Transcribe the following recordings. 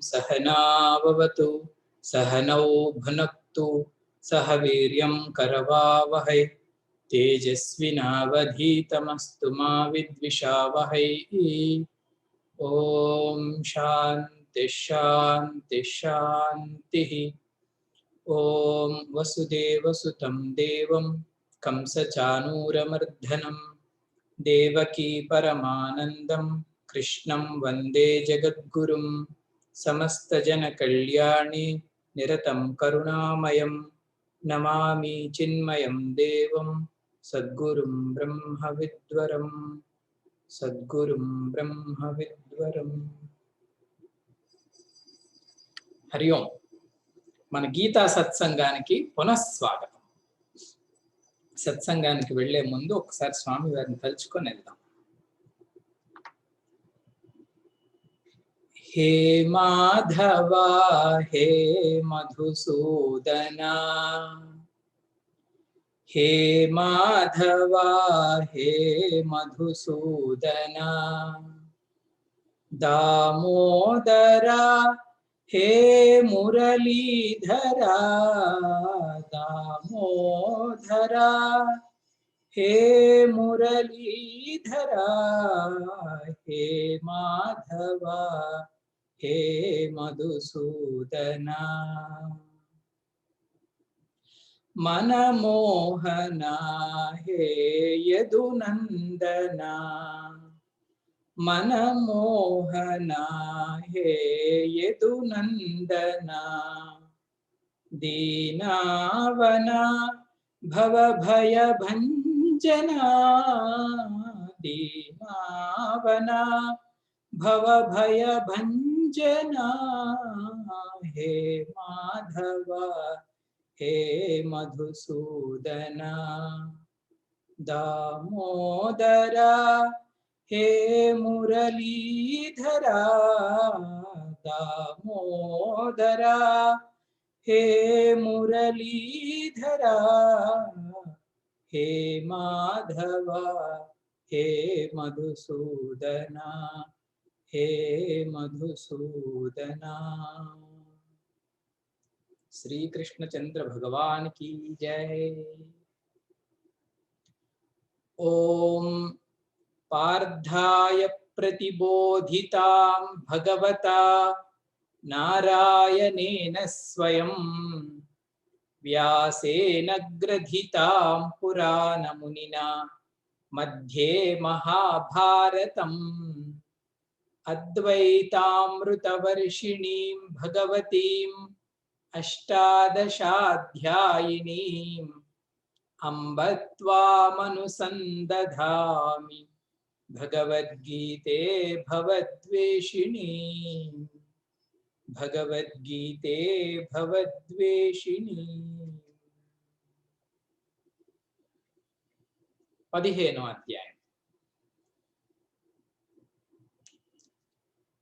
सहनाववतु सहनौ भुनक्तु सह वीर्यं करवावहै तेजस्विनावधीतमस्तु मा विद्विषावहै। ओम शांति शांति शांति। ओम वसुदेवसुतं देवं कंसचानूरमर्दनं देवकी परमानंदं कृष्णं वंदे जगद्गुरुं समस्तजनकल्याणे निरतं करुणामयं नमामि चिन्मयं देवं सद्गुरुं ब्रह्मविद्वरम् सद्गुरुं ब्रह्मविद्वरम्। हरि ओम। మన గీతా సత్సంగానికి పునఃస్వాగతం. సత్సంగానికి వెళ్లే ముందు ఒకసారి స్వామి వారిని తలుచుకొని వెళ్దాం. హే మాధవ హే మధుసూదన హే మాధవ హే మధుసూదన దామోదర हे मुरलीधरा दामोदरा हे मुरलीधरा हे माधवा हे मधुसूदना मनमोहना हे यदुनंदना मनमोहना हे यदुनंदना दीनावना भवभयभंजना दीनावना भवभयभंजना हे माधव हे मधुसूदना दामोदरा हे मुरलीधरा दामोदरा हे मुरलीधरा हे माधवा हे मधुसूदना हे मधुसूदना। श्री कृष्णचंद्र भगवान की जय। ओम पार्थाय प्रतिबोधितां भगवता नारायणेन स्वयं व्यासेन ग्रथितां पुराणमुनिना मध्ये महाभारतम् अद्वैतामृतवर्षिणीं भगवतीम् अष्टादशाध्यायिनीम् अम्ब त्वामनुसन्दधामि भगवद्गीते भवद्वेषिणी भगवद्गीते भवद्वेषिणी। 15వ అధ్యాయం.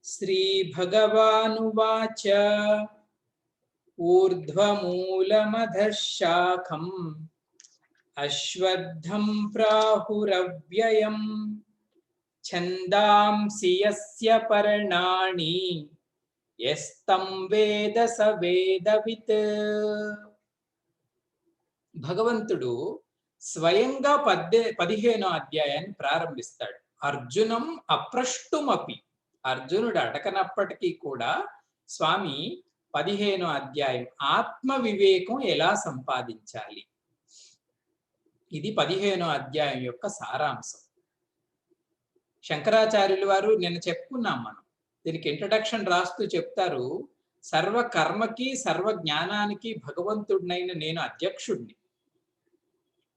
శ్రీ భగవానువాచ ఊర్ధ్వమూలమధః శాఖం అశ్వత్థం ప్రాహురవ్యయం ఛందాంసి యస్య పర్ణాని యస్తం వేద స వేదవిత్. భగవంతుడు స్వయంగా 15వ అధ్యాయాన్ని ప్రారంభిస్తాడు. అర్జునం అప్రష్టుమపి, అర్జునుడు అడగనప్పటికీ కూడా స్వామి 15వ అధ్యాయం ఆత్మ వివేకం ఎలా సంపాదించాలి, ఇది 15వ అధ్యాయం యొక్క సారాంశం. శంకరాచార్యులు వారు నిన్న చెప్పుకున్నాం మనం, దీనికి ఇంట్రడక్షన్ రాస్తూ చెప్తారు, సర్వ కర్మకి సర్వ జ్ఞానానికి భగవంతుడినైన నేను అధ్యక్షుడిని.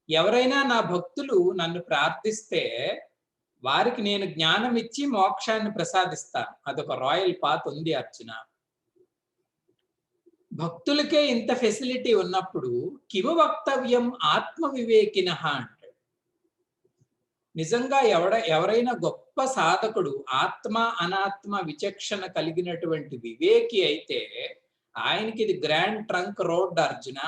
ఎవరైనా నా భక్తులు నన్ను ప్రార్థిస్తే వారికి నేను జ్ఞానం ఇచ్చి మోక్షాన్ని ప్రసాదిస్తాను. అదొక రాయల్ పాత్ ఉంది అర్జున. భక్తులకే ఇంత ఫెసిలిటీ ఉన్నప్పుడు కిము వక్తవ్యం ఆత్మ వివేకినః అంటాడు. నిజంగా ఎవరైనా గొప్ప సాధకుడు ఆత్మ అనాత్మ విచక్షణ కలిగినటువంటి వివేకి అయితే ఆయనకి ఇది గ్రాండ్ ట్రంక్ రోడ్ అర్జున.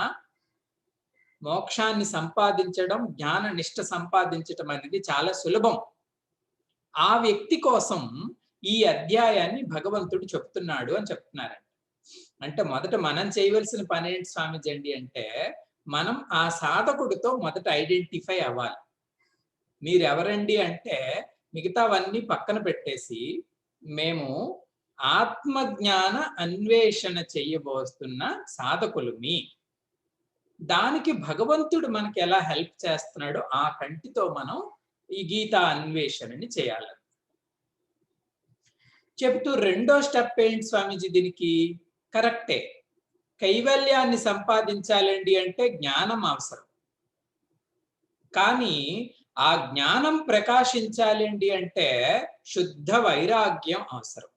మోక్షాన్ని సంపాదించడం, జ్ఞాన నిష్ట సంపాదించడం అనేది చాలా సులభం. ఆ వ్యక్తి కోసం ఈ అధ్యాయాన్ని భగవంతుడు చెప్తున్నాడు అని చెప్తున్నారండి. అంటే మొదట మనం చేయవలసిన పని ఏంటి స్వామిజీ అంటే, మనం ఆ సాధకుడితో మొదట ఐడెంటిఫై అవ్వాలి. మీరెవరండి అంటే మిగతావన్నీ పక్కన పెట్టేసి, మేము ఆత్మజ్ఞాన అన్వేషణ చెయ్యబోస్తున్న సాధకులుమి. దానికి భగవంతుడు మనకి ఎలా హెల్ప్ చేస్తున్నాడో ఆ కంటితో మనం ఈ గీతా అన్వేషణని చేయాలి చెప్తూ, రెండో స్టెప్ ఏంటి స్వామీజీ దీనికి? కరెక్టే, కైవల్యాన్ని సంపాదించాలండి అంటే జ్ఞానం అవసరం. కానీ ఆ జ్ఞానం ప్రకాశించాలండి అంటే శుద్ధ వైరాగ్యం అవసరం.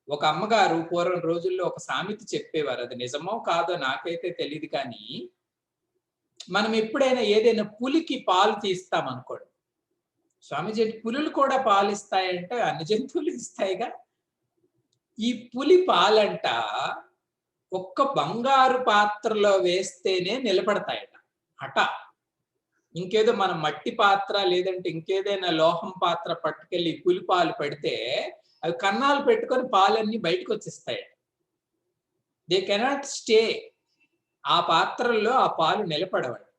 ఒక అమ్మగారు పూర్వం రోజుల్లో ఒక సామెత చెప్పేవారు, అది నిజమో కాదో నాకైతే తెలియదు. కానీ మనం ఎప్పుడైనా ఏదైనా పులికి పాలు తీస్తామనుకోండి, స్వామీజీ పులులు కూడా పాలు ఇస్తాయంటే అన్ని జంతువులు ఇస్తాయిగా. ఈ పులి పాలంట ఒక్క బంగారు పాత్రలో వేస్తేనే నిలబడతాయట అట. ఇంకేదో మనం మట్టి పాత్ర లేదంటే ఇంకేదైనా లోహం పాత్ర పట్టుకెళ్ళి పులి పాలు పెడితే అవి కన్నాలు పెట్టుకొని పాలన్నీ బయటకు వచ్చేస్తాయి. They cannot stay. ఆ పాత్రల్లో ఆ పాలు నిలబడవండి.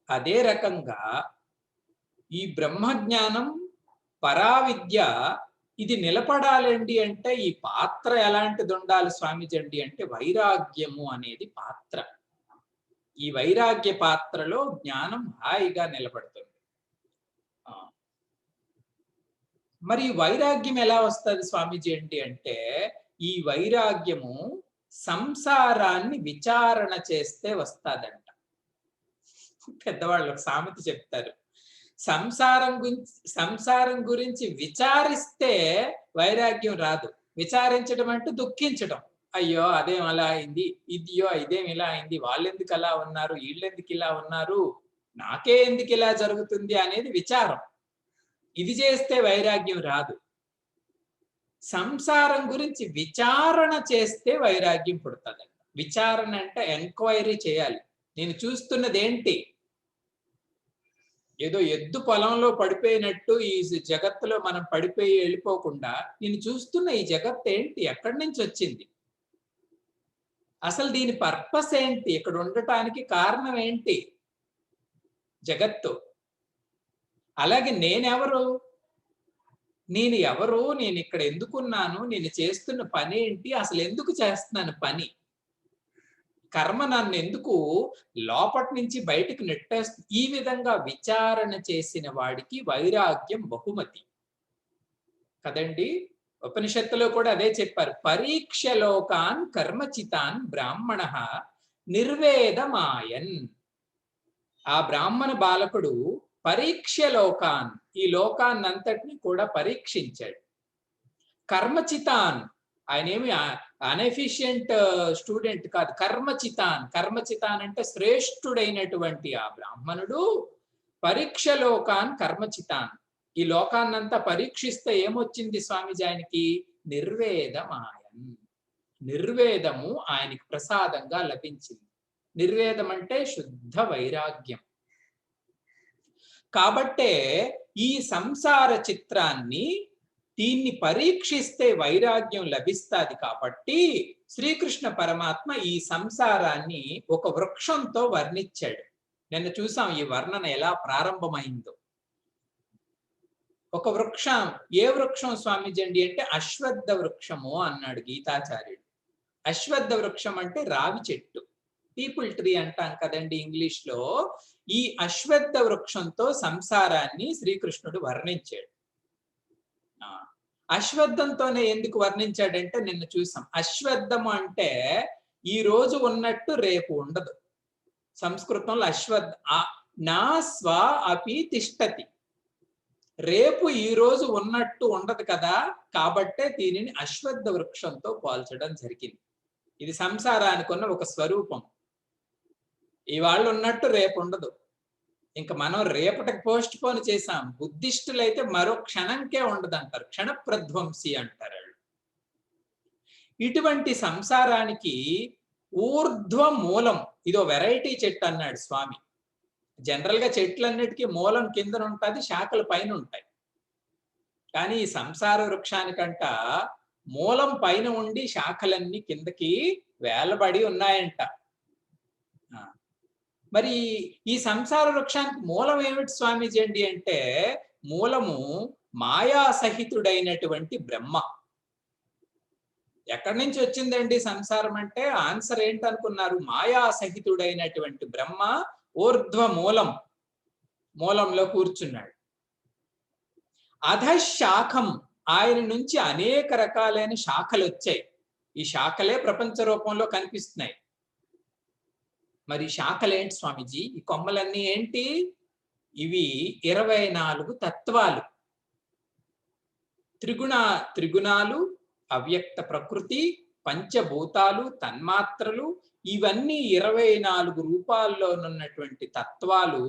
అదే రకంగా ఈ బ్రహ్మజ్ఞానం, పరావిద్య ఇది నిలబడాలండి అంటే ఈ పాత్ర ఎలాంటిది ఉండాలి స్వామీజీ అంటే వైరాగ్యము అనేది పాత్ర. ఈ వైరాగ్య పాత్రలో జ్ఞానం హాయిగా నిలబడుతుంది. మరి వైరాగ్యం ఎలా వస్తుంది స్వామీజీ అంటే ఈ వైరాగ్యము సంసారాన్ని విచారణ చేస్తే వస్తాదంట. పెద్దవాళ్ళు ఒక సామెత చెప్తారు, సంసారం గురించి విచారిస్తే వైరాగ్యం రాదు. విచారించడం అంటే దుఃఖించడం. అయ్యో అదేం అలా అయింది, ఇదియో ఇదేం ఇలా అయింది, వాళ్ళెందుకు అలా ఉన్నారు, వీళ్ళెందుకు ఇలా ఉన్నారు, నాకే ఎందుకు ఇలా జరుగుతుంది అనేది విచారం. ఇది చేస్తే వైరాగ్యం రాదు. సంసారం గురించి విచారణ చేస్తే వైరాగ్యం పుడుతుందంట. విచారణ అంటే ఎంక్వైరీ చేయాలి. నేను చూస్తున్నది ఏంటి? ఏదో ఎద్దు పొలంలో పడిపోయినట్టు ఈ జగత్తులో మనం పడిపోయి వెళ్ళిపోకుండా, నేను చూస్తున్న ఈ జగత్ ఏంటి, ఎక్కడి నుంచి వచ్చింది, అసలు దీని పర్పస్ ఏంటి, ఇక్కడ ఉండటానికి కారణం ఏంటి జగత్తు. అలాగే నేనెవరు, నేను ఇక్కడ ఎందుకున్నాను, నేను చేస్తున్న పని ఏంటి, అసలు ఎందుకు చేస్తున్నాను పని, కర్మ నన్ను ఎందుకు లోపటి నుంచి బయటకు నెట్టేస్తుంది. ఈ విధంగా విచారణ చేసిన వాడికి వైరాగ్యం బహుమతి కదండి. ఉపనిషత్తులో కూడా అదే చెప్పారు, పరీక్ష లోకాన్ కర్మచితాన్ బ్రాహ్మణ నిర్వేదమాయన్. ఆ బ్రాహ్మణ బాలకుడు పరీక్ష లోకాన్, ఈ లోకాన్నంతటిని కూడా పరీక్షించాడు. కర్మచితాన్, ఆయన ఏమి అన్ఎఫిషియంట్ స్టూడెంట్ కాదు, కర్మచితాన్ అంటే శ్రేష్ఠుడైనటువంటి ఆ బ్రాహ్మణుడు పరీక్ష లోకాన్ కర్మచితాన్, ఈ లోకాన్నంతా పరీక్షిస్తే ఏమొచ్చింది స్వామిజీ ఆయనకి? నిర్వేదమాయన్. నిర్వేదము ఆయనకి ప్రసాదంగా లభించింది. నిర్వేదం అంటే శుద్ధ వైరాగ్యం. కాబట్టే ఈ సంసార చిత్రాన్ని, దీన్ని పరీక్షిస్తే వైరాగ్యం లభిస్తుంది. కాబట్టి శ్రీకృష్ణ పరమాత్మ ఈ సంసారాన్ని ఒక వృక్షంతో వర్ణించాడు. నిన్న చూసాం ఈ వర్ణన ఎలా ప్రారంభమైందో. ఒక వృక్షం, ఏ వృక్షం స్వామీజీ అంటే అశ్వత్థ వృక్షము అన్నాడు గీతాచార్యుడు. అశ్వత్థ వృక్షం అంటే రావి చెట్టు, పీపుల్ ట్రీ అంటాం కదండి ఇంగ్లీష్ లో. ఈ అశ్వత్థ వృక్షంతో సంసారాన్ని శ్రీకృష్ణుడు వర్ణించాడు. అశ్వత్థంతోనే ఎందుకు వర్ణించాడంటే నిన్న చూసాం, అశ్వత్థము అంటే ఈ రోజు ఉన్నట్టు రేపు ఉండదు. సంస్కృతంలో అశ్వత్థ నా స్వ అపి తిష్టతి, రేపు ఈ రోజు ఉన్నట్టు ఉండదు కదా, కాబట్టే దీనిని అశ్వత్థ వృక్షంతో పోల్చడం జరిగింది. ఇది సంసారానికి ఉన్న ఒక స్వరూపం. ఇవాళ ఉన్నట్టు రేపు ఉండదు. ఇంక మనం రేపటికి పోస్ట్ పోన్ చేసాం. బుద్ధిస్టులైతే మరో క్షణంకే ఉండదంటారు. క్షణ ప్రధ్వంసి అంటారు. ఇటువంటి సంసారానికి ఊర్ధ్వ మూలం, ఇదో వెరైటీ చెట్టు అన్నాడు స్వామి. జనరల్ గా చెట్లన్నిటికీ మూలం కిందన ఉంటుంది, శాఖలు పైన ఉంటాయి. కానీ ఈ సంసార వృక్షానికంట మూలం పైన ఉండి శాఖలన్నీ కిందకి వేలబడి ఉన్నాయంట. మరి ఈ సంసార వృక్షానికి మూలం ఏమిటి స్వామీజీ అండి అంటే, మూలము మాయా సహితుడైనటువంటి బ్రహ్మ. ఎక్కడి నుంచి వచ్చిందండి సంసారం అంటే, ఆన్సర్ ఏంటనుకున్నారు? మాయా సహితుడైనటువంటి బ్రహ్మ ఊర్ధ్వ మూలం, మూలంలో కూర్చున్నాడు. అధశాఖం, ఆయన నుంచి అనేక రకాలైన శాఖలు వచ్చాయి. ఈ శాఖలే ప్రపంచ రూపంలో కనిపిస్తున్నాయి. మరి శాఖలు ఏంటి స్వామీజీ? ఈ కొమ్మలన్నీ ఏంటి? ఇవి 24 తత్వాలు. త్రిగుణాలు, అవ్యక్త ప్రకృతి, పంచభూతాలు, తన్మాత్రలు, ఇవన్నీ 24 రూపాల్లోనున్నటువంటి తత్వాలు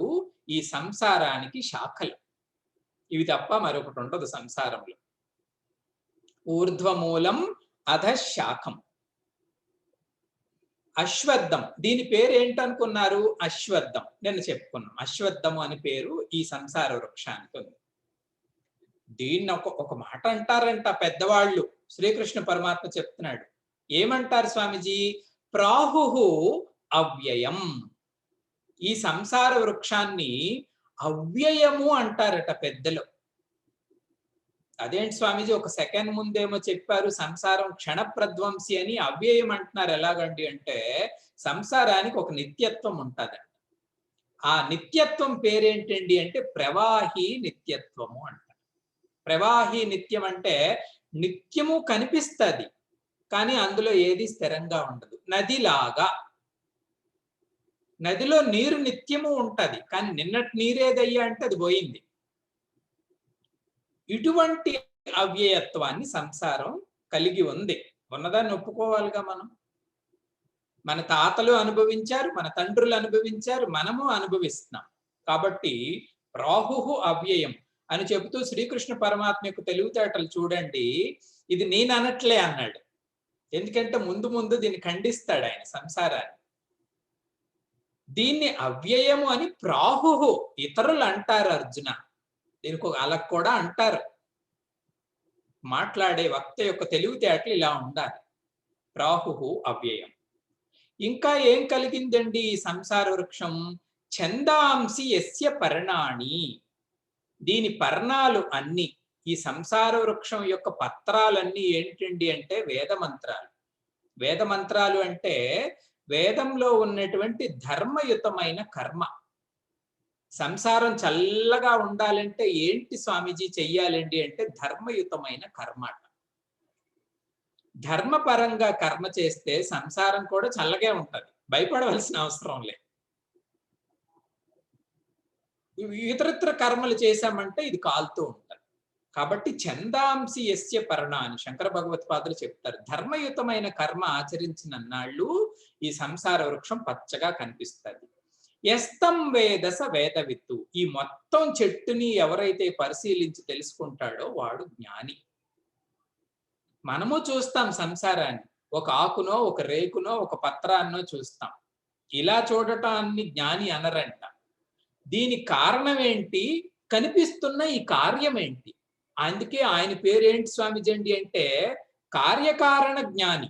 ఈ సంసారానికి శాఖలు. ఇవి తప్ప మరొకటి ఉండదు సంసారంలో. ఊర్ధ్వమూలం అధశాఖం. అశ్వత్థం, దీని పేరు ఏంటనుకున్నారు? అశ్వత్థం. నేను చెప్పుకున్నాం, అశ్వత్థము అని పేరు ఈ సంసార వృక్షానికి ఉంది. దీన్ని ఒక మాట అంటారంట పెద్దవాళ్ళు. శ్రీకృష్ణ పరమాత్మ చెప్తున్నాడు. ఏమంటారు స్వామిజీ? ప్రాహు అవ్యయం. ఈ సంసార వృక్షాన్ని అవ్యయము అంటారట పెద్దలు. అదేంటి స్వామీజీ, ఒక సెకండ్ ముందేమో చెప్పారు సంసారం క్షణ ప్రధ్వంసి అని, అవ్యయం అంటున్నారు ఎలాగండి అంటే, సంసారానికి ఒక నిత్యత్వం ఉంటుందంట. ఆ నిత్యత్వం పేరేంటండి అంటే ప్రవాహి నిత్యత్వము అంట. ప్రవాహి నిత్యం అంటే నిత్యము కనిపిస్తుంది, కానీ అందులో ఏది స్థిరంగా ఉండదు. నదిలాగా. నదిలో నీరు నిత్యము ఉంటది, కానీ నిన్నటి నీరేదయ్యా అంటే అది పోయింది. ఇటువంటి అవ్యయత్వాన్ని సంసారం కలిగి ఉంది. ఉన్నదాన్ని ఒప్పుకోవాలిగా మనం. మన తాతలు అనుభవించారు, మన తండ్రులు అనుభవించారు, మనము అనుభవిస్తున్నాం. కాబట్టి రాహు అవ్యయం అని చెబుతూ శ్రీకృష్ణ పరమాత్మ యొక్క తెలివితేటలు చూడండి. ఇది నేను అనట్లే అన్నాడు. ఎందుకంటే ముందు ముందు దీన్ని ఖండిస్తాడు ఆయన సంసారాన్ని. దీన్ని అవ్యయము అని ప్రాహు ఇతరులు అంటారు అర్జున. దీనికి అలా కూడా అంటారు. మాట్లాడే వక్త యొక్క తెలివితేటలు ఇలా ఉండాలి. ప్రాహు అవ్యయం. ఇంకా ఏం కలిగిందండి ఈ సంసార వృక్షం? ఛందాంసి యస్య పర్ణాని. దీని పర్ణాలు అన్ని, ఈ సంసార వృక్షం యొక్క పత్రాలన్నీ ఏంటండి అంటే వేద మంత్రాలు. వేద మంత్రాలు అంటే వేదంలో ఉన్నటువంటి ధర్మయుతమైన కర్మ. సంసారం చల్లగా ఉండాలంటే ఏంటి స్వామీజీ చెయ్యాలండి అంటే ధర్మయుతమైన కర్మ. ధర్మపరంగా కర్మ చేస్తే సంసారం కూడా చల్లగే ఉంటది, భయపడవలసిన అవసరం లేదు. ఇతరితర కర్మలు చేశామంటే ఇది కాలుతూ ఉంటది. కాబట్టి ఛందాంసి యస్య పర్ణ అని శంకర భగవత్పాదులు చెప్తారు. ధర్మయుతమైన కర్మ ఆచరించిన నాళ్ళు ఈ సంసార వృక్షం పచ్చగా కనిపిస్తుంది. ఎస్తం వేదస వేదవిత్తు. ఈ మొత్తం చెట్టుని ఎవరైతే పరిశీలించి తెలుసుకుంటాడో వాడు జ్ఞాని. మనము చూస్తాం సంసారాన్ని, ఒక ఆకునో ఒక రేకునో ఒక పత్రాన్నో చూస్తాం. ఇలా చూడటాన్ని జ్ఞాని అనరంట. దీని కారణం ఏంటి, కనిపిస్తున్న ఈ కార్యం ఏంటి? అందుకే ఆయన పేరేంటి స్వామిజండి అంటే కార్యకారణ జ్ఞాని.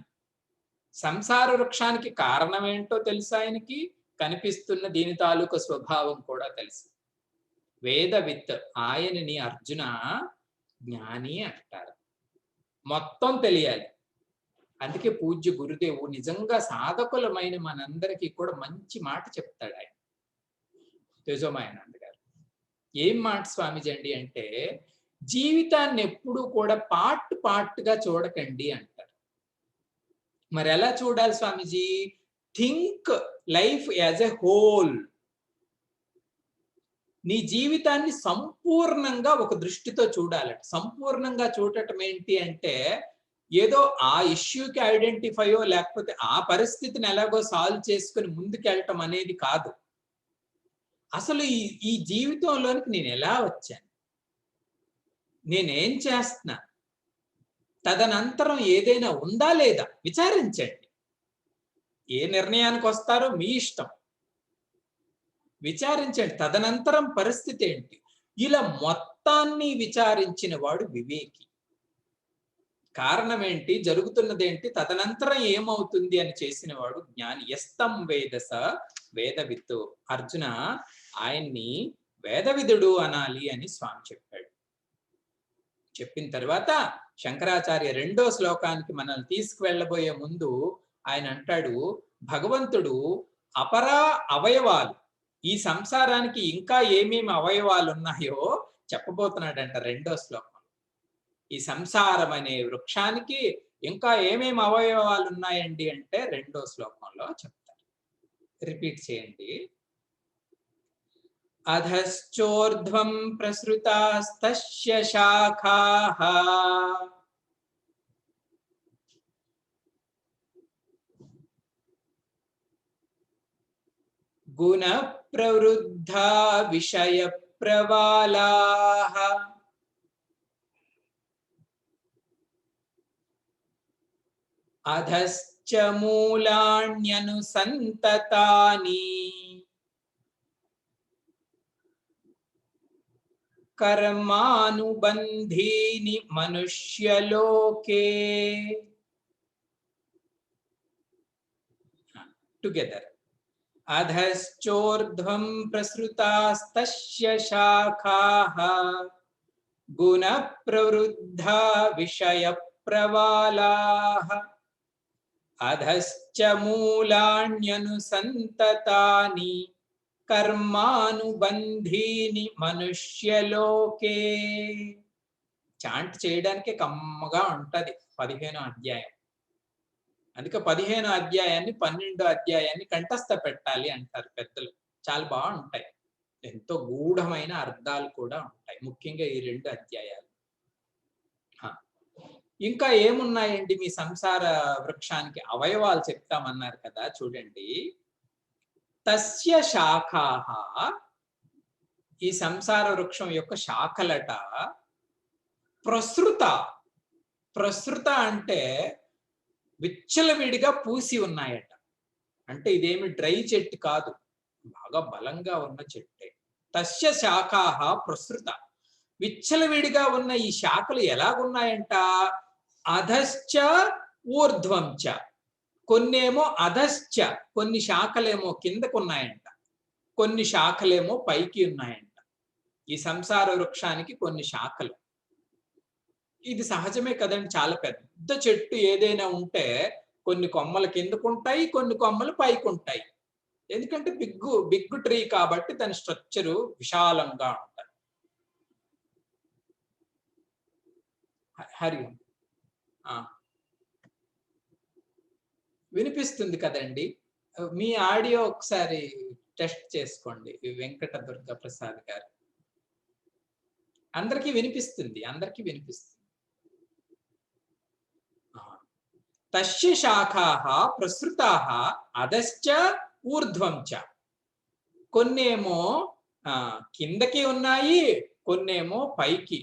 సంసార వృక్షానికి కారణం ఏంటో తెలుసు ఆయనకి, కనిపిస్తున్న దీని తాలూకు స్వభావం కూడా తెలుసు. వేదవిత్, ఆయనని అర్జున జ్ఞాని అంటారు. మొత్తం తెలియాలి. అందుకే పూజ్య గురుదేవు నిజంగా సాధకులమైన మనందరికీ కూడా మంచి మాట చెప్తాడు ఆయన, తేజోమాయానంద గారు. ఏం మాట స్వామిజీ అండి అంటే, జీవితాన్ని ఎప్పుడూ కూడా పార్ట్గా చూడకండి అంటారు. మరి ఎలా చూడాలి Swamiji? Think life as a whole. నీ జీవితాన్ని సంపూర్ణంగా ఒక దృష్టితో చూడాలట. సంపూర్ణంగా చూడటం ఏంటి అంటే, ఏదో ఆ ఇష్యూకి ఐడెంటిఫైయో లేకపోతే ఆ పరిస్థితిని ఎలాగో సాల్వ్ చేసుకొని ముందుకెళ్ళటం అనేది కాదు. అసలు ఈ ఈ జీవితంలోనికి నేను ఎలా వచ్చాను? నేనేం చేస్తున్నా? తదనంతరం ఏదైనా ఉందా లేదా? విచారించండి. ఏ నిర్ణయానికి వస్తారో మీ ఇష్టం. విచారించండి. తదనంతరం పరిస్థితి ఏంటి? ఇలా మొత్తాన్ని విచారించిన వాడు వివేకి. కారణం ఏంటి? జరుగుతున్నదేంటి? తదనంతరం ఏమవుతుంది అని చేసిన వాడు జ్ఞాని. యస్తం వేదస వేదవిత్తు. అర్జున, ఆయన్ని వేదవిదుడు అనాలి అని స్వామి చెప్పాడు. చెప్పిన తర్వాత శంకరాచార్య రెండో శ్లోకానికి మనల్ని తీసుకువెళ్ళబోయే ముందు ఆయన అంటాడు, భగవంతుడు అపరా అవయవాలు, ఈ సంసారానికి ఇంకా ఏమేమి అవయవాలు ఉన్నాయో చెప్పబోతున్నాడంట రెండో శ్లోకం. ఈ సంసారం అనే వృక్షానికి ఇంకా ఏమేమి అవయవాలు ఉన్నాయండి అంటే రెండో శ్లోకంలో చెప్తారు. రిపీట్ చేయండి. అధశ్చోర్ధ్వం ప్రసృతాస్తస్య శాఖాః గుణ ప్రవృద్ధా విషయ ప్రవాలాః అధశ్చ మూలాణ్యనుసంతతాని కర్మానుబంధీని మనుష్యలోకే. టుగెదర్. అధశ్చోర్ధ్వం ప్రసృతాస్తస్య శాఖాః గుణ ప్రవృద్ధా విషయ ప్రవాలాః అధశ్చ మూలాణ్యనుసంతతాని కర్మానుబంధీని మనుష్యలోకే. చాంట్ చేయడానికి కమ్మగా ఉంటది 15వ అధ్యాయం. అందుకే 15వ అధ్యాయాన్ని 12వ అధ్యాయాన్ని కంఠస్థ పెట్టాలి అంటారు పెద్దలు. చాలా బాగుంటాయి. ఎంతో గూఢమైన అర్థాలు కూడా ఉంటాయి, ముఖ్యంగా ఈ 2 అధ్యాయాలు. ఇంకా ఏమున్నాయండి మీ సంసార వృక్షానికి? అవయవాలు చెప్తామన్నారు కదా, చూడండి. తస్య శాఖాః, ఈ సంసార వృక్షం యొక్క శాఖలట. ప్రసృత, ప్రసృత అంటే విచ్చలవిడిగా పూసి ఉన్నాయట. అంటే ఇదేమి డ్రై చెట్టు కాదు, బాగా బలంగా ఉన్న చెట్టే. తస్య శాఖాః ప్రసృత, విచ్చలవిడిగా ఉన్న ఈ శాఖలు ఎలాగున్నాయంట? అధశ్చ ఊర్ధ్వం చ, కొన్నేమో అధశ్చ, కొన్ని శాఖలేమో కిందకున్నాయంట, కొన్ని శాఖలేమో పైకి ఉన్నాయంట. ఈ సంసార వృక్షానికి కొన్ని శాఖలు. ఇది సహజమే కదండి. చాలా పెద్ద చెట్టు ఏదైనా ఉంటే కొన్ని కొమ్మలు కిందకుంటాయి, కొన్ని కొమ్మలు పైకి ఉంటాయి. ఎందుకంటే బిగ్ ట్రీ కాబట్టి దాని స్ట్రక్చరు విశాలంగా ఉంటుంది. హరి వినిపిస్తుంది కదండి. మీ ఆడియో ఒకసారి టెస్ట్ చేసుకోండి వెంకట దుర్గా ప్రసాద్ గారు. అందరికీ వినిపిస్తుంది, అందరికీ వినిపిస్తుంది. తస్య శాఖాః ప్రసృతాః అధశ్చ ఊర్ధ్వం చ, కొన్నేమో కిందకి ఉన్నాయి, కొన్నేమో పైకి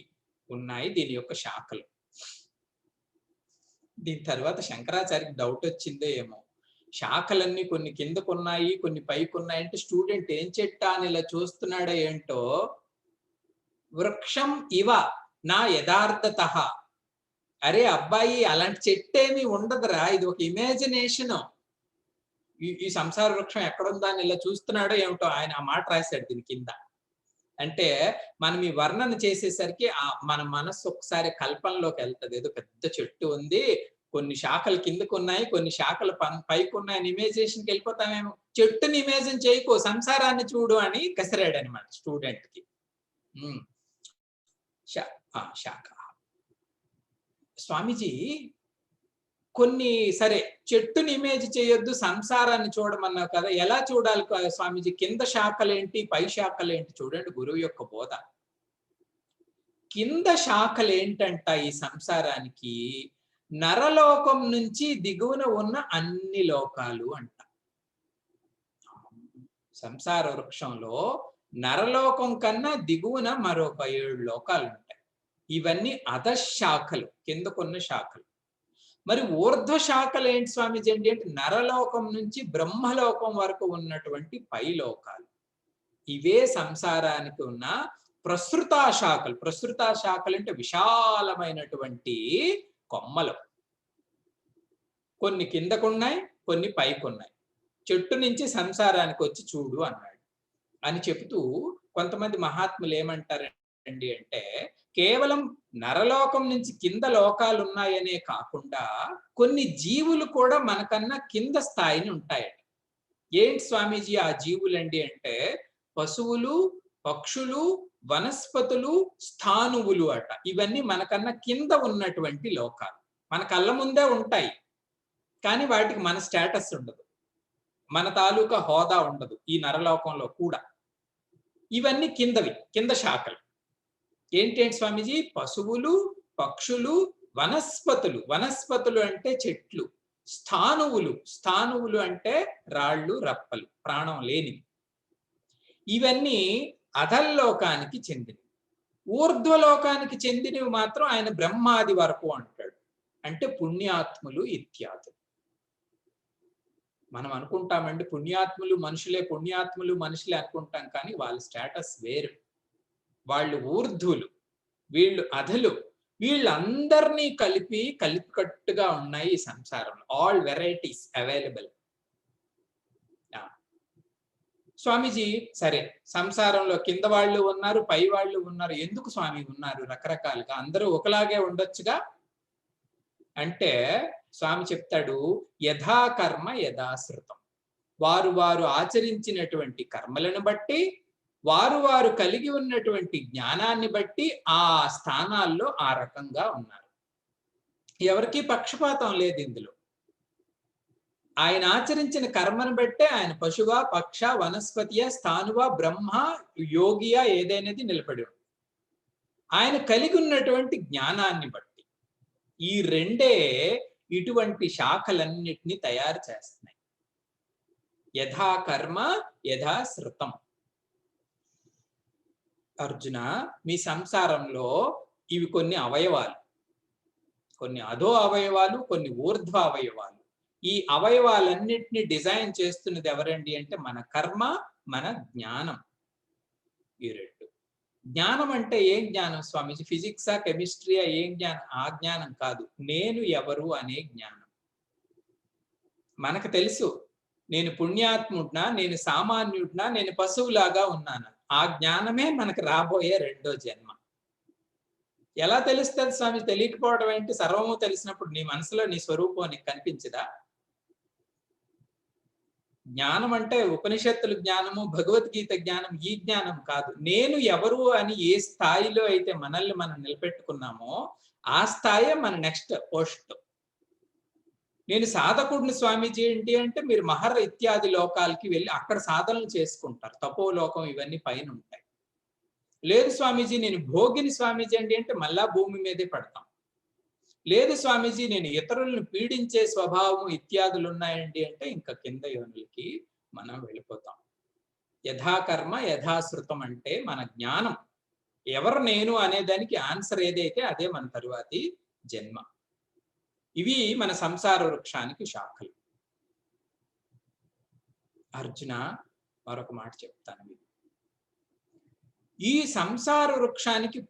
ఉన్నాయి దీని యొక్క శాఖలు. దీని తర్వాత శంకరాచార్యకి డౌట్ వచ్చిందో ఏమో, శాఖలన్నీ కొన్ని కిందకున్నాయి కొన్ని పైకి ఉన్నాయి అంటే స్టూడెంట్ ఏం చెట్టా అని ఇలా చూస్తున్నాడో ఏంటో. వృక్షం ఇవ నా యథార్థతః. అరే అబ్బాయి, అలాంటి చెట్టేమీ ఉండదురా, ఇది ఒక ఇమాజినేషన్. ఈ సంసార వృక్షం ఎక్కడుందా అని ఇలా చూస్తున్నాడో ఏమిటో, ఆయన ఆ మాట రాశాడు దీని కింద. అంటే మనం ఈ వర్ణన చేసేసరికి మన మనస్సు ఒకసారి కల్పనలోకి వెళ్తుంది. ఏదో పెద్ద చెట్టు ఉంది, కొన్ని శాఖలు కిందకు ఉన్నాయి, కొన్ని శాఖలు పైకి ఉన్నాయని ఇమేజినేషన్కి వెళ్ళిపోతామేమో. చెట్టుని ఇమేజిన్ చేయకు, సంసారాన్ని చూడు అని కసిరాడు అనమాట స్టూడెంట్ కి. శాఖ. స్వామీజీ కొన్ని సరే చెట్టుని ఇమేజ్ చేయొద్దు, సంసారాన్ని చూడమన్నావు కదా! ఎలా చూడాలి స్వామీజీ? కింద శాఖలేంటి? పై శాఖలేంటి? చూడండి గురువు యొక్క బోధ. కింద శాఖలేంటంట ఈ సంసారానికి, నరలోకం నుంచి దిగువన ఉన్న అన్ని లోకాలు అంట. సంసార వృక్షంలో నరలోకం కన్నా దిగువన మరొక 7 లోకాలు ఉంటాయి. ఇవన్నీ అధశాఖలు, కిందకున్న శాఖలు. మరి ఊర్ధ్వ శాఖలు ఏంటి స్వామీజీ అంటే నరలోకం నుంచి బ్రహ్మలోకం వరకు ఉన్నటువంటి పై లోకాలు. ఇవే సంసారానికి ఉన్న ప్రసృతా శాఖలు. ప్రసృతా శాఖలు అంటే విశాలమైనటువంటి కొమ్మలు. కొన్ని కిందకున్నాయి, కొన్ని పైకున్నాయి. చెట్టు నుంచి సంసారానికి వచ్చి చూడు అన్నాడు అని చెబుతూ, కొంతమంది మహాత్ములు ఏమంటారండి అంటే, కేవలం నరలోకం నుంచి కింద లోకాలు ఉన్నాయనే కాకుండా కొన్ని జీవులు కూడా మనకన్నా కింద స్థాయిని ఉంటాయట. ఏంటి స్వామీజీ ఆ జీవులండి అంటే, పశువులు, పక్షులు, వనస్పతులు, స్థానువులు అట. ఇవన్నీ మనకన్నా కింద ఉన్నటువంటి లోకాలు. మన కళ్ళ ముందే ఉంటాయి, కానీ వాటికి మన స్టేటస్ ఉండదు, మన తాలూకా హోదా ఉండదు ఈ నరలోకంలో కూడా. ఇవన్నీ కిందవి, కింద శాఖలు. ఏంటేంటి స్వామీజీ? పశువులు, పక్షులు, వనస్పతులు. వనస్పతులు అంటే చెట్లు. స్థానువులు. స్థానువులు అంటే రాళ్ళు, రప్పలు, ప్రాణం లేనివి. ఇవన్నీ అధల్లోకానికి చెందినవి. ఊర్ధ్వలోకానికి చెందినవి మాత్రం ఆయన బ్రహ్మాది వరకు అంటాడు. అంటే పుణ్యాత్ములు ఇత్యాదులు. మనం అనుకుంటామండి పుణ్యాత్ములు మనుషులే, పుణ్యాత్ములు మనుషులే అనుకుంటాం, కానీ వాళ్ళ స్టేటస్ వేరు. వాళ్ళు ఊర్ధ్వులు, వీళ్ళు అధలు. వీళ్ళందరినీ కలిపికట్టుగా ఉన్నాయి ఈ సంసారంలో. All varieties available. స్వామీజీ సరే, సంసారంలో కింద వాళ్ళు ఉన్నారు, పై వాళ్ళు ఉన్నారు. ఎందుకు స్వామి ఉన్నారు రకరకాలుగా? అందరూ ఒకలాగే ఉండొచ్చుగా అంటే స్వామి చెప్తాడు, యథా కర్మ యథాశ్రుతం. వారు వారు ఆచరించినటువంటి కర్మలను బట్టి, వారు వారు కలిగి ఉన్నటువంటి జ్ఞానాన్ని బట్టి ఆ స్థానాల్లో ఆ రకంగా ఉన్నారు. ఎవరికీ పక్షపాతం లేదు ఇందులో. ఆయన ఆచరించిన కర్మను బట్టే ఆయన పశువా, పక్ష, వనస్పతియా, స్థానువా, బ్రహ్మ, యోగియా ఏదైనది నిలబడి ఉంది. ఆయన కలిగి ఉన్నటువంటి జ్ఞానాన్ని బట్టి. ఈ రెండే ఇటువంటి శాఖలన్నిటినీ తయారు చేస్తున్నాయి. యథా కర్మ యథా శృతం. అర్జున, మీ సంసారంలో ఇవి కొన్ని అవయవాలు, కొన్ని అధో అవయవాలు, కొన్ని ఊర్ధ్వ అవయవాలు. ఈ అవయవాలన్నిటిని డిజైన్ చేస్తున్నది ఎవరండి అంటే మన కర్మ, మన జ్ఞానం. ఈ రెండు. జ్ఞానం అంటే ఏం జ్ఞానం స్వామీజీ? ఫిజిక్సా, కెమిస్ట్రీయా? ఏం జ్ఞానం? ఆ జ్ఞానం కాదు. నేను ఎవరు అనే జ్ఞానం. మనకు తెలుసు నేను పుణ్యాత్ముడినా, నేను సామాన్యుడినా, నేను పశువులాగా ఉన్నాను. ఆ జ్ఞానమే మనకు రాబోయే రెండో జన్మ. ఎలా తెలుస్తుంది స్వామి? తెలియకపోవడం ఏంటి? సర్వము తెలిసినప్పుడు నీ మనసులో నీ స్వరూపం నీకు కనిపించదా? జ్ఞానం అంటే ఉపనిషత్తుల జ్ఞానము, భగవద్గీత జ్ఞానం, ఈ జ్ఞానం కాదు. నేను ఎవరు అని ఏ స్థాయిలో అయితే మనల్ని మనం నిలబెట్టుకున్నామో ఆ స్థాయే మన నెక్స్ట్ పోస్ట్. నేను సాధకుడిని స్వామీజీ ఏంటి అంటే, మీరు మహర ఇత్యాది లోకాలకి వెళ్ళి అక్కడ సాధనలు చేసుకుంటారు. తపోలోకం ఇవన్నీ పైన ఉంటాయి. లేదు స్వామీజీ నేను భోగిని స్వామీజీ అండి అంటే మళ్ళా భూమి మీదే పడతాం. లేదు స్వామీజీ నేను ఇతరులను పీడించే స్వభావం ఇత్యాదులు ఉన్నాయండి అంటే ఇంకా కింద యోనులకి మనం వెళ్ళిపోతాం. యథాకర్మ యథాశ్రుతం అంటే మన జ్ఞానం. ఎవరు నేను అనేదానికి ఆన్సర్ ఏదైతే అదే మన తరువాతి జన్మ. ఇవి మన సంసార వృక్షానికి శాఖలు. అర్జున, మరొక మాట చెప్తాను మీకు. ఈ సంసార వృక్షానికి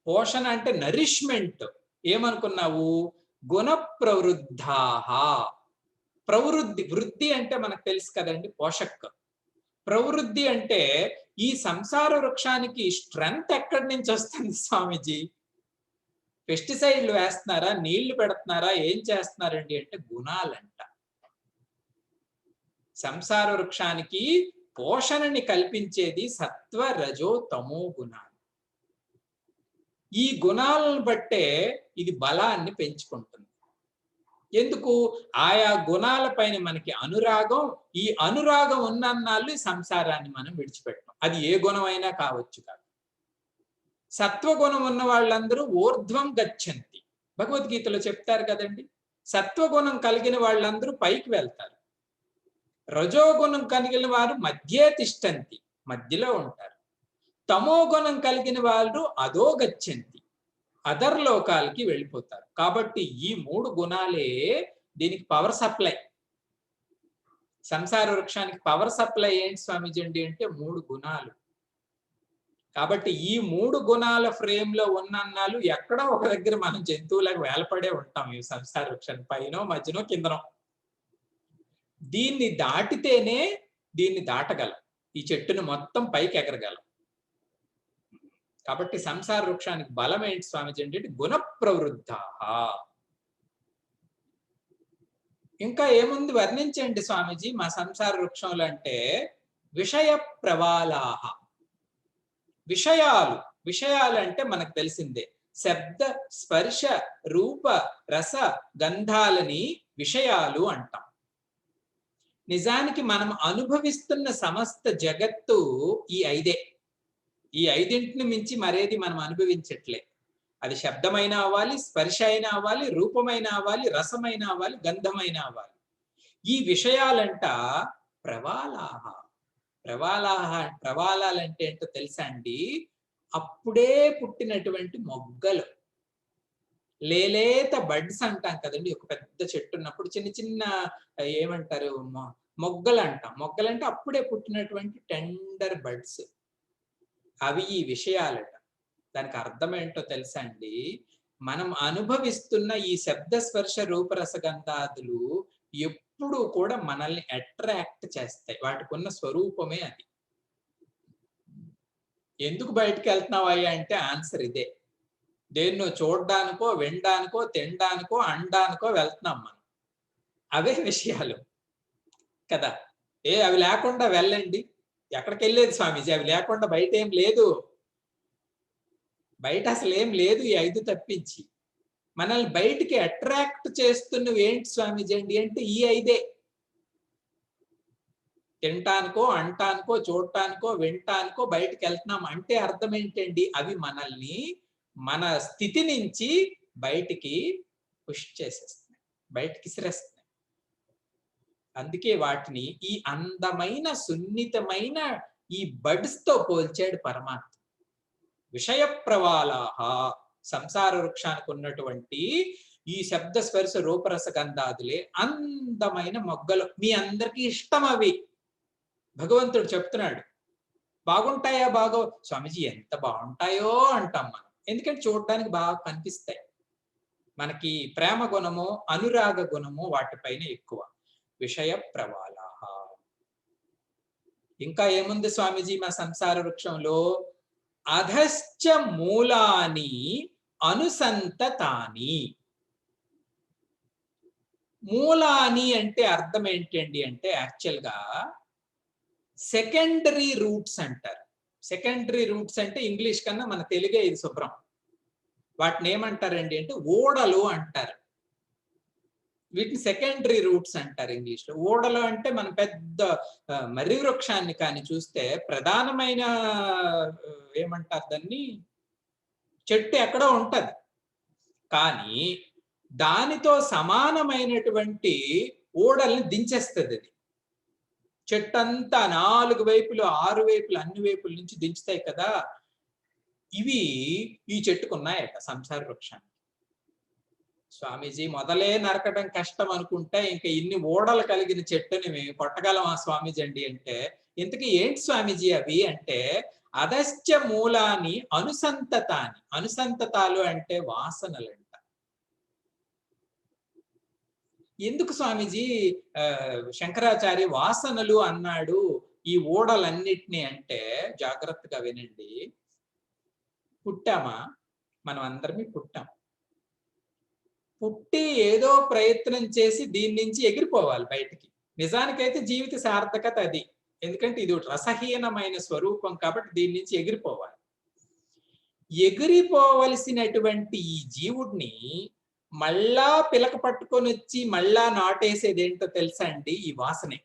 పోషణ అంటే నరిష్మెంట్ ఏమనుకున్నావు? గుణ ప్రవృద్ధాహ. ప్రవృద్ధి, వృద్ధి అంటే మనకు తెలుసు కదండి, పోషక్. ప్రవృద్ధి అంటే ఈ సంసార వృక్షానికి స్ట్రెంగ్త్ ఎక్కడి నుంచి వస్తుంది స్వామీజీ? పెస్టిసైడ్లు వేస్తున్నారా, నీళ్లు పెడుతున్నారా, ఏం చేస్తున్నారండి అంటే గుణాలంట. సంసార వృక్షానికి పోషణని కల్పించేది సత్వ, రజో, తమో గుణాలు. ఈ గుణాలను బట్టే ఇది బలాన్ని పెంచుకుంటుంది. ఎందుకు? ఆయా గుణాల పైన మనకి అనురాగం, ఈ అనురాగం ఉన్నన్నాళ్ళు ఈ సంసారాన్ని మనం విడిచిపెట్టం. అది ఏ గుణమైనా కావచ్చు కాదు. సత్వగుణం ఉన్న వాళ్ళందరూ ఊర్ధ్వం గచ్చంతి. భగవద్గీతలో చెప్తారు కదండి. సత్వగుణం కలిగిన వాళ్ళందరూ పైకి వెళ్తారు. రజోగుణం కలిగిన వారు మధ్యే తిష్టంతి, మధ్యలో ఉంటారు. తమోగుణం కలిగిన వాళ్ళు అదో గచ్చంతి, అదర్ లోకాలకి వెళ్ళిపోతారు. కాబట్టి ఈ 3 గుణాలే దీనికి పవర్ సప్లై. సంసార వృక్షానికి పవర్ సప్లై ఏంటి స్వామీజీ అండి అంటే 3 గుణాలు. కాబట్టి ఈ 3 గుణాల ఫ్రేమ్ లో ఉన్నన్నాళ్ళు ఎక్కడో ఒక దగ్గర మనం జంతువులకు వేలపడే ఉంటాం ఈ సంసార వృక్షాన్ని, పైనో మధ్యనో కిందనో. దీన్ని దాటితేనే దీన్ని దాటగలం, ఈ చెట్టును మొత్తం పైకి ఎగరగలం. కాబట్టి సంసార వృక్షానికి బలం ఏంటి స్వామీజీ అంటే గుణ ప్రవృద్ధ. ఇంకా ఏముంది వర్ణించండి స్వామీజీ మా సంసార వృక్షంలో అంటే విషయ ప్రవాలాహ. విషయాలు, విషయాలు అంటే మనకు తెలిసిందే. శబ్ద స్పర్శ రూప రస గంధాలని విషయాలు అంటాం. నిజానికి మనం అనుభవిస్తున్న సమస్త జగత్తు ఈ 5. ఈ 5ంటిని మించి మరేది మనం అనుభవించట్లే. అది శబ్దమైన అవ్వాలి, స్పర్శ అయినా అవ్వాలి, రూపమైన అవ్వాలి, రసమైన అవ్వాలి, గంధమైన అవ్వాలి. ఈ విషయాలంట ప్రవాలాహ. ప్రవాలాహ, ప్రవాలాలంటే ఏంటో తెలుసా అండి? అప్పుడే పుట్టినటువంటి మొగ్గలు, లేలేత బడ్స్ అంటాం కదండి. ఒక పెద్ద చెట్టు ఉన్నప్పుడు చిన్న చిన్న ఏమంటారు మొగ్గలు అంటాం. మొగ్గలంటే అప్పుడే పుట్టినటువంటి టెండర్ బడ్స్, అవి ఈ విషయాలట. దానికి అర్థం ఏంటో తెలుసా అండి? మనం అనుభవిస్తున్న ఈ శబ్ద స్పర్శ రూపరసగంధాదులు ఎప్పుడు కూడా మనల్ని అట్రాక్ట్ చేస్తాయి. వాటికి ఉన్న స్వరూపమే అది. ఎందుకు బయటికి వెళ్తున్నావయ్యా అంటే ఆన్సర్ ఇదే. దేన్నో చూడడానికో, వినడానికో, తినడానికో, అనడానికో వెళ్తున్నాం మనం. అవే విషయాలు కదా. అవి లేకుండా వెళ్ళండి. ఎక్కడికి వెళ్ళేది స్వామీజీ? అవి లేకుండా బయట ఏం లేదు. బయట అసలు ఏం లేదు ఈ 5 తప్పించి. మనల్ని బయటికి అట్రాక్ట్ చేస్తున్నవి ఏంటి స్వామీజీ అండి అంటే ఈ 5. తినటానికో, అంటానికో, చూడటానికో, వినటానికో బయటికి వెళ్తున్నాం అంటే అర్థం ఏంటండి? అవి మనల్ని మన స్థితి నుంచి బయటికి పుష్ చేసేస్తున్నాయి, బయటికి విసిరేస్తున్నాయి. అందుకే వాటిని ఈ అందమైన సున్నితమైన ఈ బడ్స్ తో పోల్చాడు పరమాత్మ. విషయ ప్రవాలాహ. సంసార వృక్షానికి ఉన్నటువంటి ఈ శబ్ద స్పర్శ రూపరస గంధాదులే అందమైన మొగ్గలు. మీ అందరికీ ఇష్టం అవి. భగవంతుడు చెప్తున్నాడు. బాగుంటాయా? బాగో స్వామీజీ ఎంత బాగుంటాయో అంటాం మనం. ఎందుకంటే చూడడానికి బాగా కనిపిస్తాయి. మనకి ప్రేమ గుణము, అనురాగ గుణము వాటిపైన ఎక్కువ. విషయ ప్రవాలాహ. ఇంకా ఏముంది స్వామీజీ మా సంసార వృక్షంలో? అధశ్చ మూలాని అనుసంతతాని. మూలాని అంటే అర్థం ఏంటండి అంటే యాక్చువల్ గా సెకండరీ రూట్స్ అంటారు. సెకండరీ రూట్స్ అంటే ఇంగ్లీష్ కన్నా మన తెలుగే ఇది శుభ్రం. వాటిని ఏమంటారండి అంటే ఓడలు అంటారు. వీటిని సెకండరీ రూట్స్ అంటారు ఇంగ్లీష్ లో. ఓడలు అంటే మనం పెద్ద మర్రి వృక్షాన్ని కానీ చూస్తే ప్రధానమైన ఏమంటారు దాన్ని, చెట్టు ఎక్కడో ఉంటది, కానీ దానితో సమానమైనటువంటి ఓడల్ని దించేస్తుంది అది. చెట్టంతా 4 వైపులు 6 వైపులు అన్ని వైపుల నుంచి దించుతాయి కదా. ఇవి ఈ చెట్టుకున్నాయట సంసార వృక్షానికి. స్వామీజీ మొదలే నరకడం కష్టం అనుకుంటే ఇంకా ఇన్ని ఓడలు కలిగిన చెట్టుని మేము కొట్టగలమా స్వామీజీ అండి అంటే, ఇంతకీ ఏంటి స్వామీజీ అవి అంటే అధశ్చ మూలాన్ని అనుసంతతాని. అనుసంతతాలు అంటే వాసనలంట. ఎందుకు స్వామీజీ శంకరాచార్య వాసనలు అన్నాడు ఈ ఓడలన్నిటినీ అంటే జాగ్రత్తగా వినండి. పుట్టామా? మనం అందరమే పుట్టాం. పుట్టి ఏదో ప్రయత్నం చేసి దీని నుంచి ఎగిరిపోవాలి బయటికి. నిజానికైతే జీవిత సార్థకత అది. ఎందుకంటే ఇది రసహీనమైన స్వరూపం కాబట్టి దీని నుంచి ఎగిరిపోవాలి. ఎగిరిపోవలసినటువంటి ఈ జీవుడిని మళ్ళా పిలక పట్టుకొని వచ్చి మళ్ళా నాటేసేదేంటో తెలుసా అండి? ఈ వాసనే.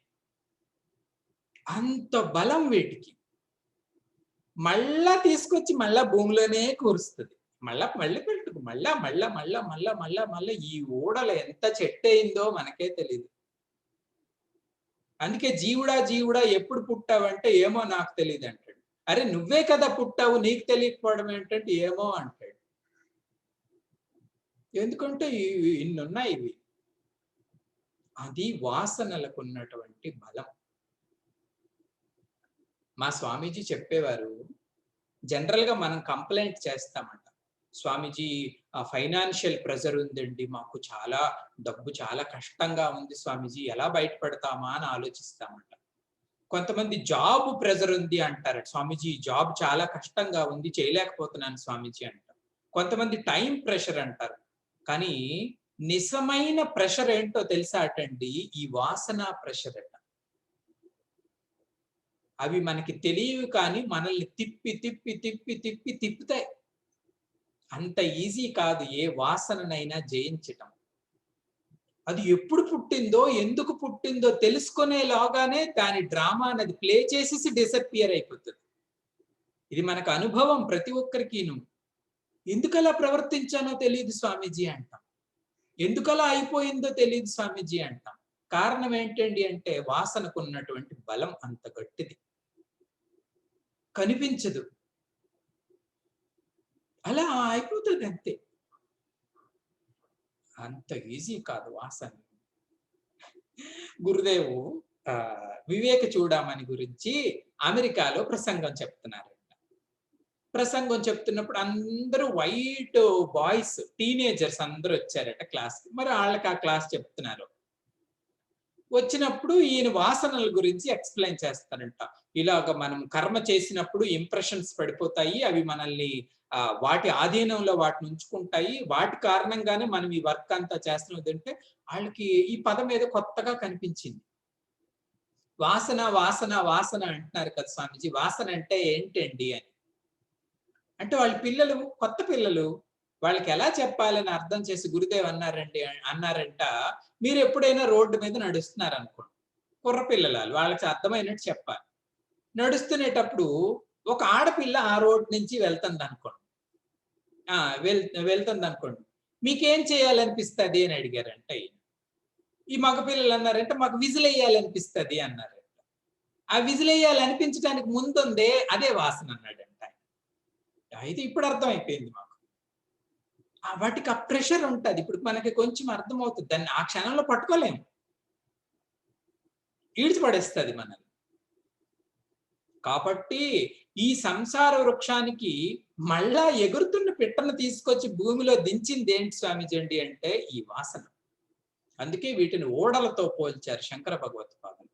అంత బలం వీటికి. మళ్ళా తీసుకొచ్చి మళ్ళా భూమిలోనే కూరుస్తది. మళ్ళీ పెట్టుకు మళ్ళా ఈ ఊడలు ఎంత చెట్టయిందో మనకే తెలీదు. అందుకే జీవుడా జీవుడా ఎప్పుడు పుట్టావంటే ఏమో నాకు తెలీదంటాడు. అరె నువ్వే కదా పుట్టావు నీకు తెలియకపోవడం ఏంటంటే ఏమో అంటాడు. ఎందుకంటే ఇన్నున్నాయి ఇవి. అది వాసనలకున్నటువంటి బలం. మా స్వామీజీ చెప్పేవారు, జనరల్‌గా మనం కంప్లెయింట్ చేస్తామంట. స్వామీజీ ఫైనాన్షియల్ ప్రెషర్ ఉందండి. మాకు చాలా డబ్బు చాలా కష్టంగా ఉంది స్వామీజీ. ఎలా బయటపడతామా అని ఆలోచిస్తామంట. కొంతమంది జాబ్ ప్రెషర్ ఉంది అంటారట. స్వామీజీ జాబ్ చాలా కష్టంగా ఉంది. చేయలేకపోతున్నాను స్వామీజీ అంటారు. కొంతమంది టైం ప్రెషర్ అంటారు. కానీ నిజమైన ప్రెషర్ ఏంటో తెలుసా అటండి? ఈ వాసన ప్రెషర్ అట. అవి మనకి తెలియవు కానీ మనల్ని తిప్పుతాయి. అంత ఈజీ కాదు ఏ వాసననైనా జయించటం. అది ఎప్పుడు పుట్టిందో, ఎందుకు పుట్టిందో తెలుసుకునేలాగానే దాని డ్రామా అనేది ప్లే చేసేసి డిసపియర్ అయిపోతుంది. ఇది మనకు అనుభవం ప్రతి ఒక్కరికిను. ఎందుకలా ప్రవర్తించానో తెలియదు స్వామీజీ అంటాం. ఎందుకలా అయిపోయిందో తెలియదు స్వామీజీ అంటాం. కారణం ఏంటండి అంటే వాసనకున్నటువంటి బలం అంత గట్టిది. కనిపించదు. అలా అయిపోతుంది అంతే. అంత ఈజీ కాదు వాసన. గురుదేవు వివేక చూడమని గురించి అమెరికాలో ప్రసంగం చెప్తున్నారంట. ప్రసంగం చెప్తున్నప్పుడు అందరూ వైట్ బాయ్స్ టీనేజర్స్ అందరూ వచ్చారట క్లాస్‌కి. మరి వాళ్ళకి ఆ క్లాస్ చెప్తున్నారు. వచ్చినప్పుడు ఈయన వాసనల గురించి ఎక్స్‌ప్లెయిన్ చేస్తారంట. ఇలాగ మనం కర్మ చేసినప్పుడు ఇంప్రెషన్స్ పడిపోతాయి. అవి మనల్ని వాటి ఆధీనంలో వాటిని ఉంచుకుంటాయి. వాటి కారణంగానే మనం ఈ వర్క్ అంతా చేస్తున్నదంటే వాళ్ళకి ఈ పదం ఏదో కొత్తగా కనిపించింది. వాసన, వాసన, వాసన అంటున్నారు కదా స్వామీజీ. వాసన అంటే ఏంటండి అని. అంటే వాళ్ళ పిల్లలు కొత్త పిల్లలు. వాళ్ళకి ఎలా చెప్పాలని అర్థం చేసి గురుదేవ్ అన్నారంట, మీరు ఎప్పుడైనా రోడ్డు మీద నడుస్తున్నారనుకోండి. కుర్ర పిల్లలాలు వాళ్ళకి అర్థమైనట్టు చెప్పాలి. నడుస్తునేటప్పుడు ఒక ఆడపిల్ల ఆ రోడ్ నుంచి వెళ్తుందనుకోండి. వెళ్తుందనుకోండి. మీకేం చేయాలనిపిస్తది అని అడిగారంట ఈయన. ఈ మగ పిల్లలు అన్నారంటే మాకు విజిలేయాలనిపిస్తది అన్నారంట. ఆ విజిలేయాలనిపించడానికి ముందుందే అదే వాసన అన్నాడంట. అయితే ఇప్పుడు అర్థమైపోయింది మాకు. వాటికి ఆ ప్రెషర్ ఉంటది. ఇప్పుడు మనకి కొంచెం అర్థమవుతుంది. దాన్ని ఆ క్షణంలో పట్టుకోలేము. ఈడ్చిపడేస్తది మనల్ని. కాబట్టి ఈ సంసార వృక్షానికి మళ్ళా ఎగురుతున్న పిట్టను తీసుకొచ్చి భూమిలో దించిందేంటి స్వామీజీ అండి అంటే ఈ వాసన. అందుకే వీటిని ఓడలతో పోల్చారు శంకర భగవత్పాదులు.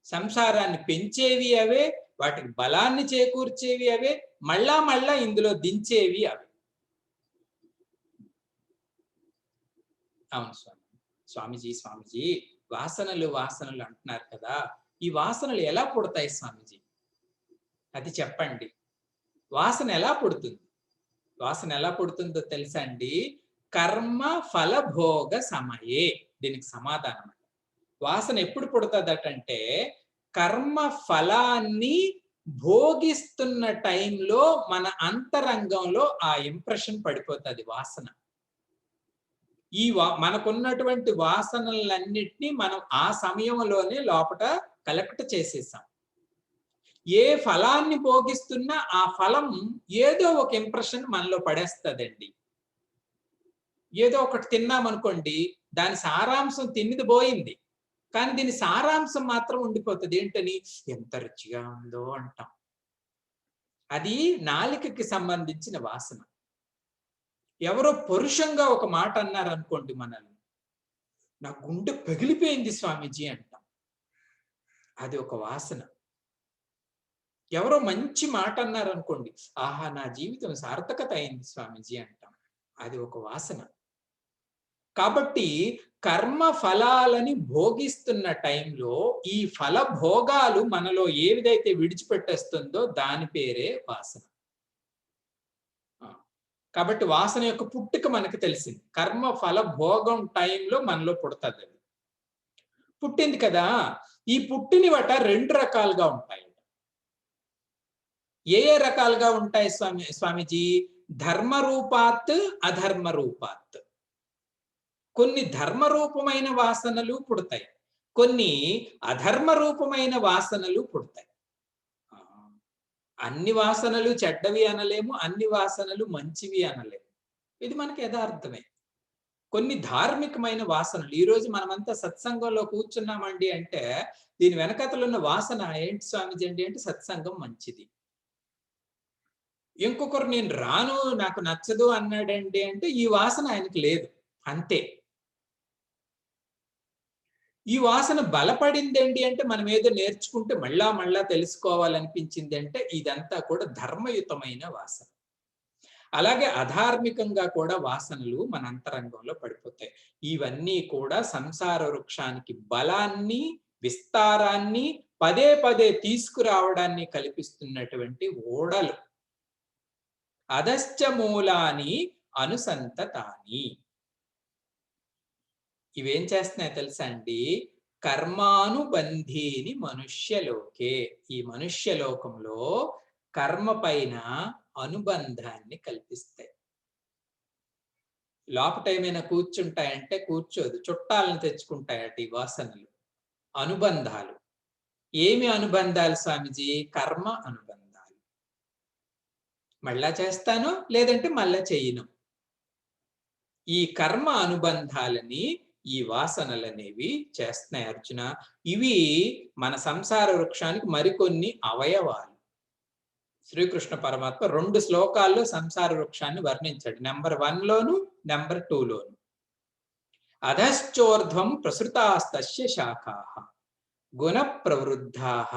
సంసారాన్ని పెంచేవి అవే, వాటికి బలాన్ని చేకూర్చేవి అవే, మళ్ళా ఇందులో దించేవి అవే. అవును స్వామీజీ వాసనలు అంటున్నారు కదా! ఈ వాసనలు ఎలా పుడతాయి స్వామీజీ? అది చెప్పండి. వాసన ఎలా పుడుతుంది? వాసన ఎలా పుడుతుందో తెలుసా అండి? కర్మ ఫల భోగ సమయే. దీనికి సమాధానం. వాసన ఎప్పుడు పుడతదటంటే కర్మ ఫలాన్ని భోగిస్తున్న టైంలో మన అంతరంగంలో ఆ ఇంప్రెషన్ పడిపోతది వాసన. మనకున్నటువంటి వాసనలన్నిటినీ మనం ఆ సమయంలోనే లోపట కలెక్ట్ చేసేసాం. ఏ ఫలాన్ని భోగిస్తున్నా ఆ ఫలం ఏదో ఒక ఇంప్రెషన్ మనలో పడేస్తదండి. ఏదో ఒకటి తిన్నామనుకోండి, దాని సారాంశం తిన్నది పోయింది. కానీ దీని సారాంశం మాత్రం ఉండిపోతది. ఏంటని? ఎంత రుచిగా ఉందో అంటాం. అది నాలికకి సంబంధించిన వాసన. ఎవరో పరుషంగా ఒక మాట అన్నారనుకోండి మనల్ని, నా గుండె పగిలిపోయింది స్వామీజీ అంటాం. అది ఒక వాసన. ఎవరో మంచి మాట అన్నారనుకోండి, ఆహా! నా జీవితం సార్థకత అయింది స్వామీజీ అంటాం. అది ఒక వాసన. కాబట్టి కర్మ ఫలాలని భోగిస్తున్న టైంలో ఈ ఫల భోగాలు మనలో ఏదైతే విడిచిపెట్టేస్తుందో దాని పేరే వాసన. కాబట్టి వాసన యొక్క పుట్టుక మనకు తెలిసింది. కర్మ ఫల భోగం టైంలో మనలో పుడుతుంది అది. పుట్టింది కదా, ఈ పుట్టినవట 2 రకాలుగా ఉంటాయి. ఏ ఏ రకాలుగా ఉంటాయి స్వామీజీ? ధర్మ రూపాత్, అధర్మ రూపాత్. కొన్ని ధర్మ రూపమైన వాసనలు పుడతాయి, కొన్ని అధర్మ రూపమైన వాసనలు పుడతాయి. అన్ని వాసనలు చెడ్డవి అనలేము, అన్ని వాసనలు మంచివి అనలేము. ఇది మనకి యథార్థమే. కొన్ని ధార్మికమైన వాసనలు, ఈ రోజు మనమంతా సత్సంగంలో కూర్చున్నామండి అంటే దీని వెనకతలు ఉన్న వాసన ఏంటి స్వామీజీ అండి అంటే సత్సంగం మంచిది. ఇంకొకరు నేను రాను, నాకు నచ్చదు అన్నాడండి అంటే ఈ వాసన ఆయనకి లేదు, అంతే. ఈ వాసన బలపడిందండి అంటే మనం ఏదో నేర్చుకుంటే మళ్ళా తెలుసుకోవాలనిపించింది అంటే ఇదంతా కూడా ధర్మయుతమైన వాసన. అలాగే అధార్మికంగా కూడా వాసనలు మన అంతరంగంలో పడిపోతాయి. ఇవన్నీ కూడా సంసార వృక్షానికి బలాన్ని, విస్తారాన్ని, పదే పదే తీసుకురావడాన్ని కల్పిస్తున్నటువంటి ఓడలు. అధశ్చ మూలాని అనుసంతతాని. ఇవేం చేస్తున్నాయి తెలుసా అండి? కర్మానుబంధీని మనుష్యలోకే. ఈ మనుష్యలోకంలో కర్మ పైన అనుబంధాన్ని కల్పిస్తాయి. లోపట ఏమైనా కూర్చుంటాయంటే కూర్చోదు, చుట్టాలను తెచ్చుకుంటాయట ఈ వాసనలు. అనుబంధాలు. ఏమి అనుబంధాలు స్వామిజీ? కర్మ అనుబంధాలు. మళ్ళా చేస్తాను, లేదంటే మళ్ళా చెయ్యను. ఈ కర్మ అనుబంధాలని ఈ వాసనలనేవి చేస్తున్నాయి అర్జున. ఇవి మన సంసార వృక్షానికి మరికొన్ని అవయవాలు. శ్రీకృష్ణ పరమాత్మ 2 శ్లోకాల్లో సంసార వృక్షాన్ని వర్ణించాడు. Number 1లోను, number 2లోను. అధశ్చోర్ధ్వం ప్రసృతాస్తస్య శాఖాః గుణ ప్రవృద్ధాః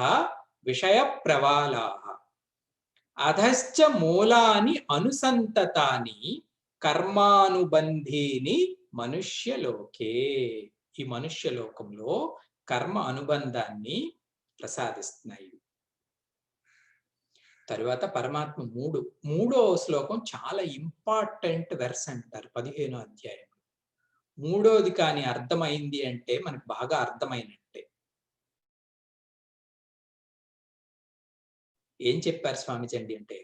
విషయ ప్రవాలాః అధశ్చ మూలాని అనుసంతతాని కర్మానుబంధీని మనుష్యలోకే. ఈ మనుష్యలోకంలో కర్మ అనుబంధాన్ని ప్రసాదిస్తున్నాయి. తరువాత పరమాత్మ మూడో శ్లోకం చాలా ఇంపార్టెంట్ వెర్స్ అంటారు 15వ అధ్యాయం. మూడోది కానీ అర్థమైంది అంటే మనకు బాగా అర్థమైనట్టే. ఏం చెప్పారు స్వామిజీ అంటే,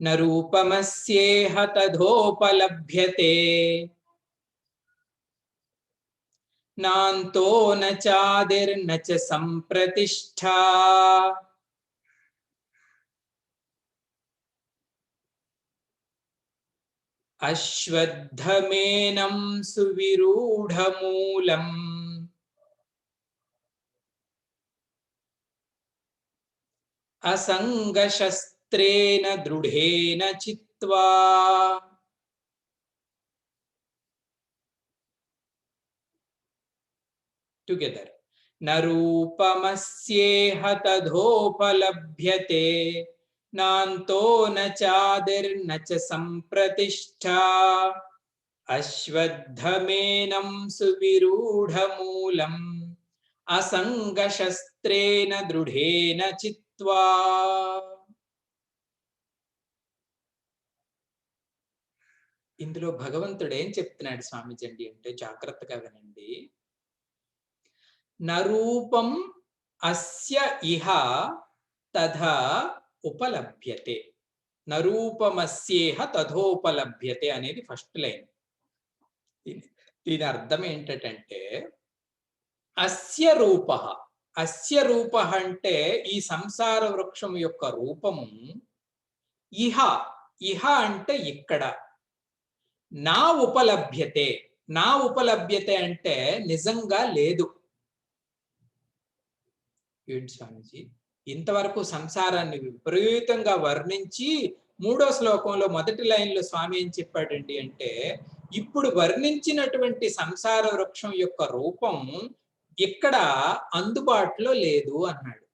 నరూపమస్యేహ తథోపలభ్యతే నాంతో నాదిర్న చ సంప్రతిష్ఠా అశ్వత్థమేనం సువిరూఢమూలం అసంగశస్త్రేణ దృఢేన చిత్వా టుగెదర్. నరూపమస్యేహ తథోపలభ్యతే నాంతో నాదిర్న చ సంప్రతిష్ఠా అశ్వత్థమేనం సువిరూఢమూలం అసంగశస్త్రేణ దృఢేన చిత్వా. ఇందులో భగవంతుడు ఏం చెప్తున్నాడు స్వామిజీ అంటే జాగ్రత్తగా వినండి. నరూపం అస్య ఇహ తథా ఉపలభ్యతే. నరూపమస్యేహ తథోపలభ్యతే అనేది ఫస్ట్ లైన్. దీని అర్థం ఏంటంటే అస్య రూప. అస్య రూప అంటే ఈ సంసార వృక్షం యొక్క రూపము. ఇహ, ఇహ అంటే ఇక్కడ. నా ఉపలభ్యతే. నా ఉపలభ్యతే అంటే నిజంగా లేదు. ఏంటి స్వామిజీ, ఇంతవరకు సంసారాన్ని విపరీతంగా వర్ణించి మూడో శ్లోకంలో మొదటి లైన్లో స్వామి ఏం చెప్పాడండి అంటే, ఇప్పుడు వర్ణించినటువంటి సంసార వృక్షం యొక్క రూపం ఇక్కడ అందుబాటులో లేదు అన్నాడు.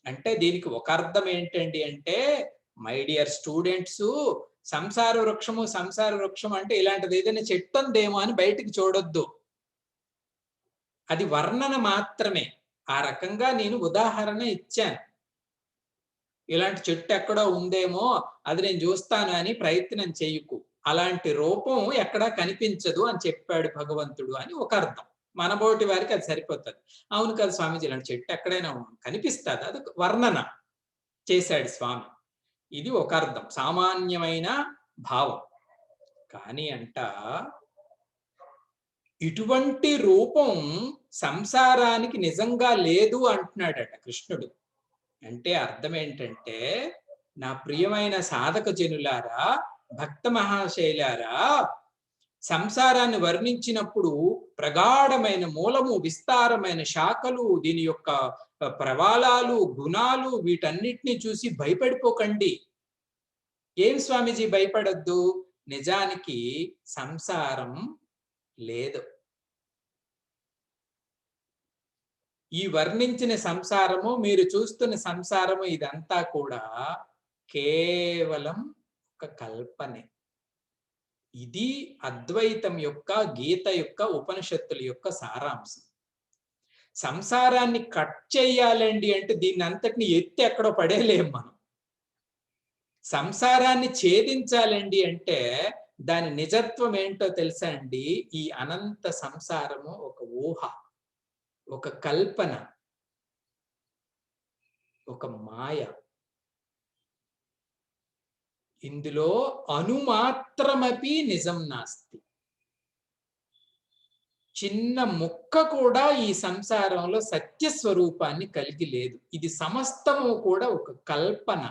అంటే దీనికి ఒక అర్థం ఏంటండి అంటే, మై డియర్ స్టూడెంట్స్, సంసార వృక్షం అంటే ఇలాంటిది ఏదైనా చెట్టు ఉందేమో అని బయటికి చూడొద్దు. అది వర్ణన మాత్రమే. ఆ రకంగా నేను ఉదాహరణ ఇచ్చాను. ఇలాంటి చెట్టు ఎక్కడో ఉందేమో, అది నేను చూస్తాను అని ప్రయత్నం చెయ్యకు. అలాంటి రూపం ఎక్కడా కనిపించదు అని చెప్పాడు భగవంతుడు అని ఒక అర్థం. మనబోటి వారికి అది సరిపోతది. అవును కదా స్వామీజీ, ఇలాంటి చెట్టు ఎక్కడైనా కనిపిస్తదా? అది వర్ణన చేశాడు స్వామి. ఇది ఒక అర్థం, సామాన్యమైన భావం. కానీ ఇటువంటి రూపం సంసారానికి నిజంగా లేదు అంటున్నాడట కృష్ణుడు. అంటే అర్థం ఏంటంటే, నా ప్రియమైన సాధక జనులారా, భక్త మహాశైలారా, సంసారాన్ని వర్ణించినప్పుడు ప్రగాఢమైన మూలము, విస్తారమైన శాఖలు, దీని యొక్క ప్రవాళాలు, గుణాలు, వీటన్నిటిని చూసి భయపడిపోకండి. ఏం స్వామీజీ భయపడొద్దు? నిజానికి సంసారం లేదు. ఈ వర్ణించిన సంసారము, మీరు చూస్తున్న సంసారము, ఇదంతా కూడా కేవలం ఒక కల్పనే. ఇది అద్వైతం యొక్క, గీత యొక్క, ఉపనిషత్తుల యొక్క సారాంశం. సంసారాన్ని కట్ చేయాలండి అంటే దీన్ని అంతటిని ఎత్తి ఎక్కడో పడేయలేం మనం. సంసారాన్ని ఛేదించాలండి అంటే దాని నిజత్వం ఏంటో తెలుసా అండి? ఈ అనంత సంసారము ఒక ఊహ, ఒక కల్పన, ఒక మాయ. ఇందులో అనుమాత్రమపి నిజం నాస్తి. చిన్న ముక్క కూడా ఈ సంసారంలో సత్య స్వరూపాన్ని కలిగి లేదు. ఇది సమస్తము కూడా ఒక కల్పన.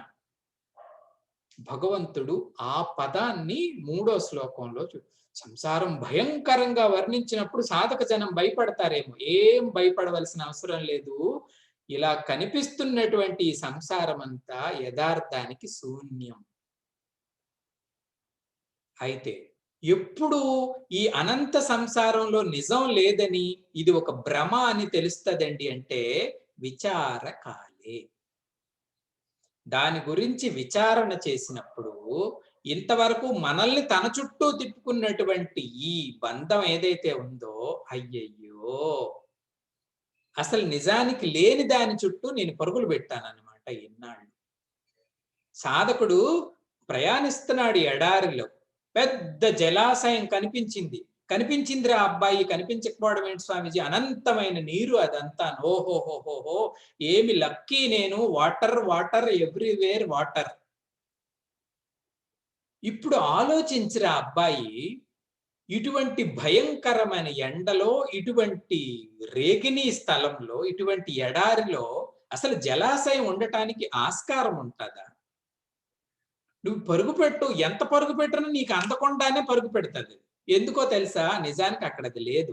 భగవంతుడు ఆ పదాన్ని 3వ శ్లోకంలో సంసారం భయంకరంగా వర్ణించినప్పుడు సాధక జనం భయపడతారేమో. ఏం భయపడవలసిన అవసరం లేదు. ఇలా కనిపిస్తున్నటువంటి ఈ సంసారం అంతా యథార్థానికి శూన్యం. అయితే ఎప్పుడు ఈ అనంత సంసారంలో నిజం లేదని, ఇది ఒక భ్రమ అని తెలుస్తదండి అంటే విచారకాలే. దాని గురించి విచారణ చేసినప్పుడు ఇంతవరకు మనల్ని తన చుట్టూ తిప్పుకున్నటువంటి ఈ బంధం ఏదైతే ఉందో, అయ్యయ్యో, అసలు నిజానికి లేని దాని చుట్టూ నేను పరుగులు పెట్టానన్నమాట ఇన్నాళ్ళు. సాధకుడు ప్రయాణిస్తున్నాడు ఎడారిలో. పెద్ద జలాశయం కనిపించిందిరా అబ్బాయి, కనిపించకపోవడం ఏంటి స్వామీజీ? అనంతమైన నీరు అదంతా. ఓహోహోహోహో, ఏమి లక్కీ నేను. Water water everywhere water. ఇప్పుడు ఆలోచించరా అబ్బాయి, ఇటువంటి భయంకరమైన ఎండలో, ఇటువంటి రేగిణీ స్థలంలో, ఇటువంటి ఎడారిలో అసలు జలాశయం ఉండటానికి ఆస్కారం ఉంటుందా? నువ్వు పరుగు పెట్టు, ఎంత పరుగు పెట్టినా నీకు అందకుండానే పరుగు పెడుతుంది. ఎందుకో తెలుసా? నిజానికి అక్కడ అది లేదు.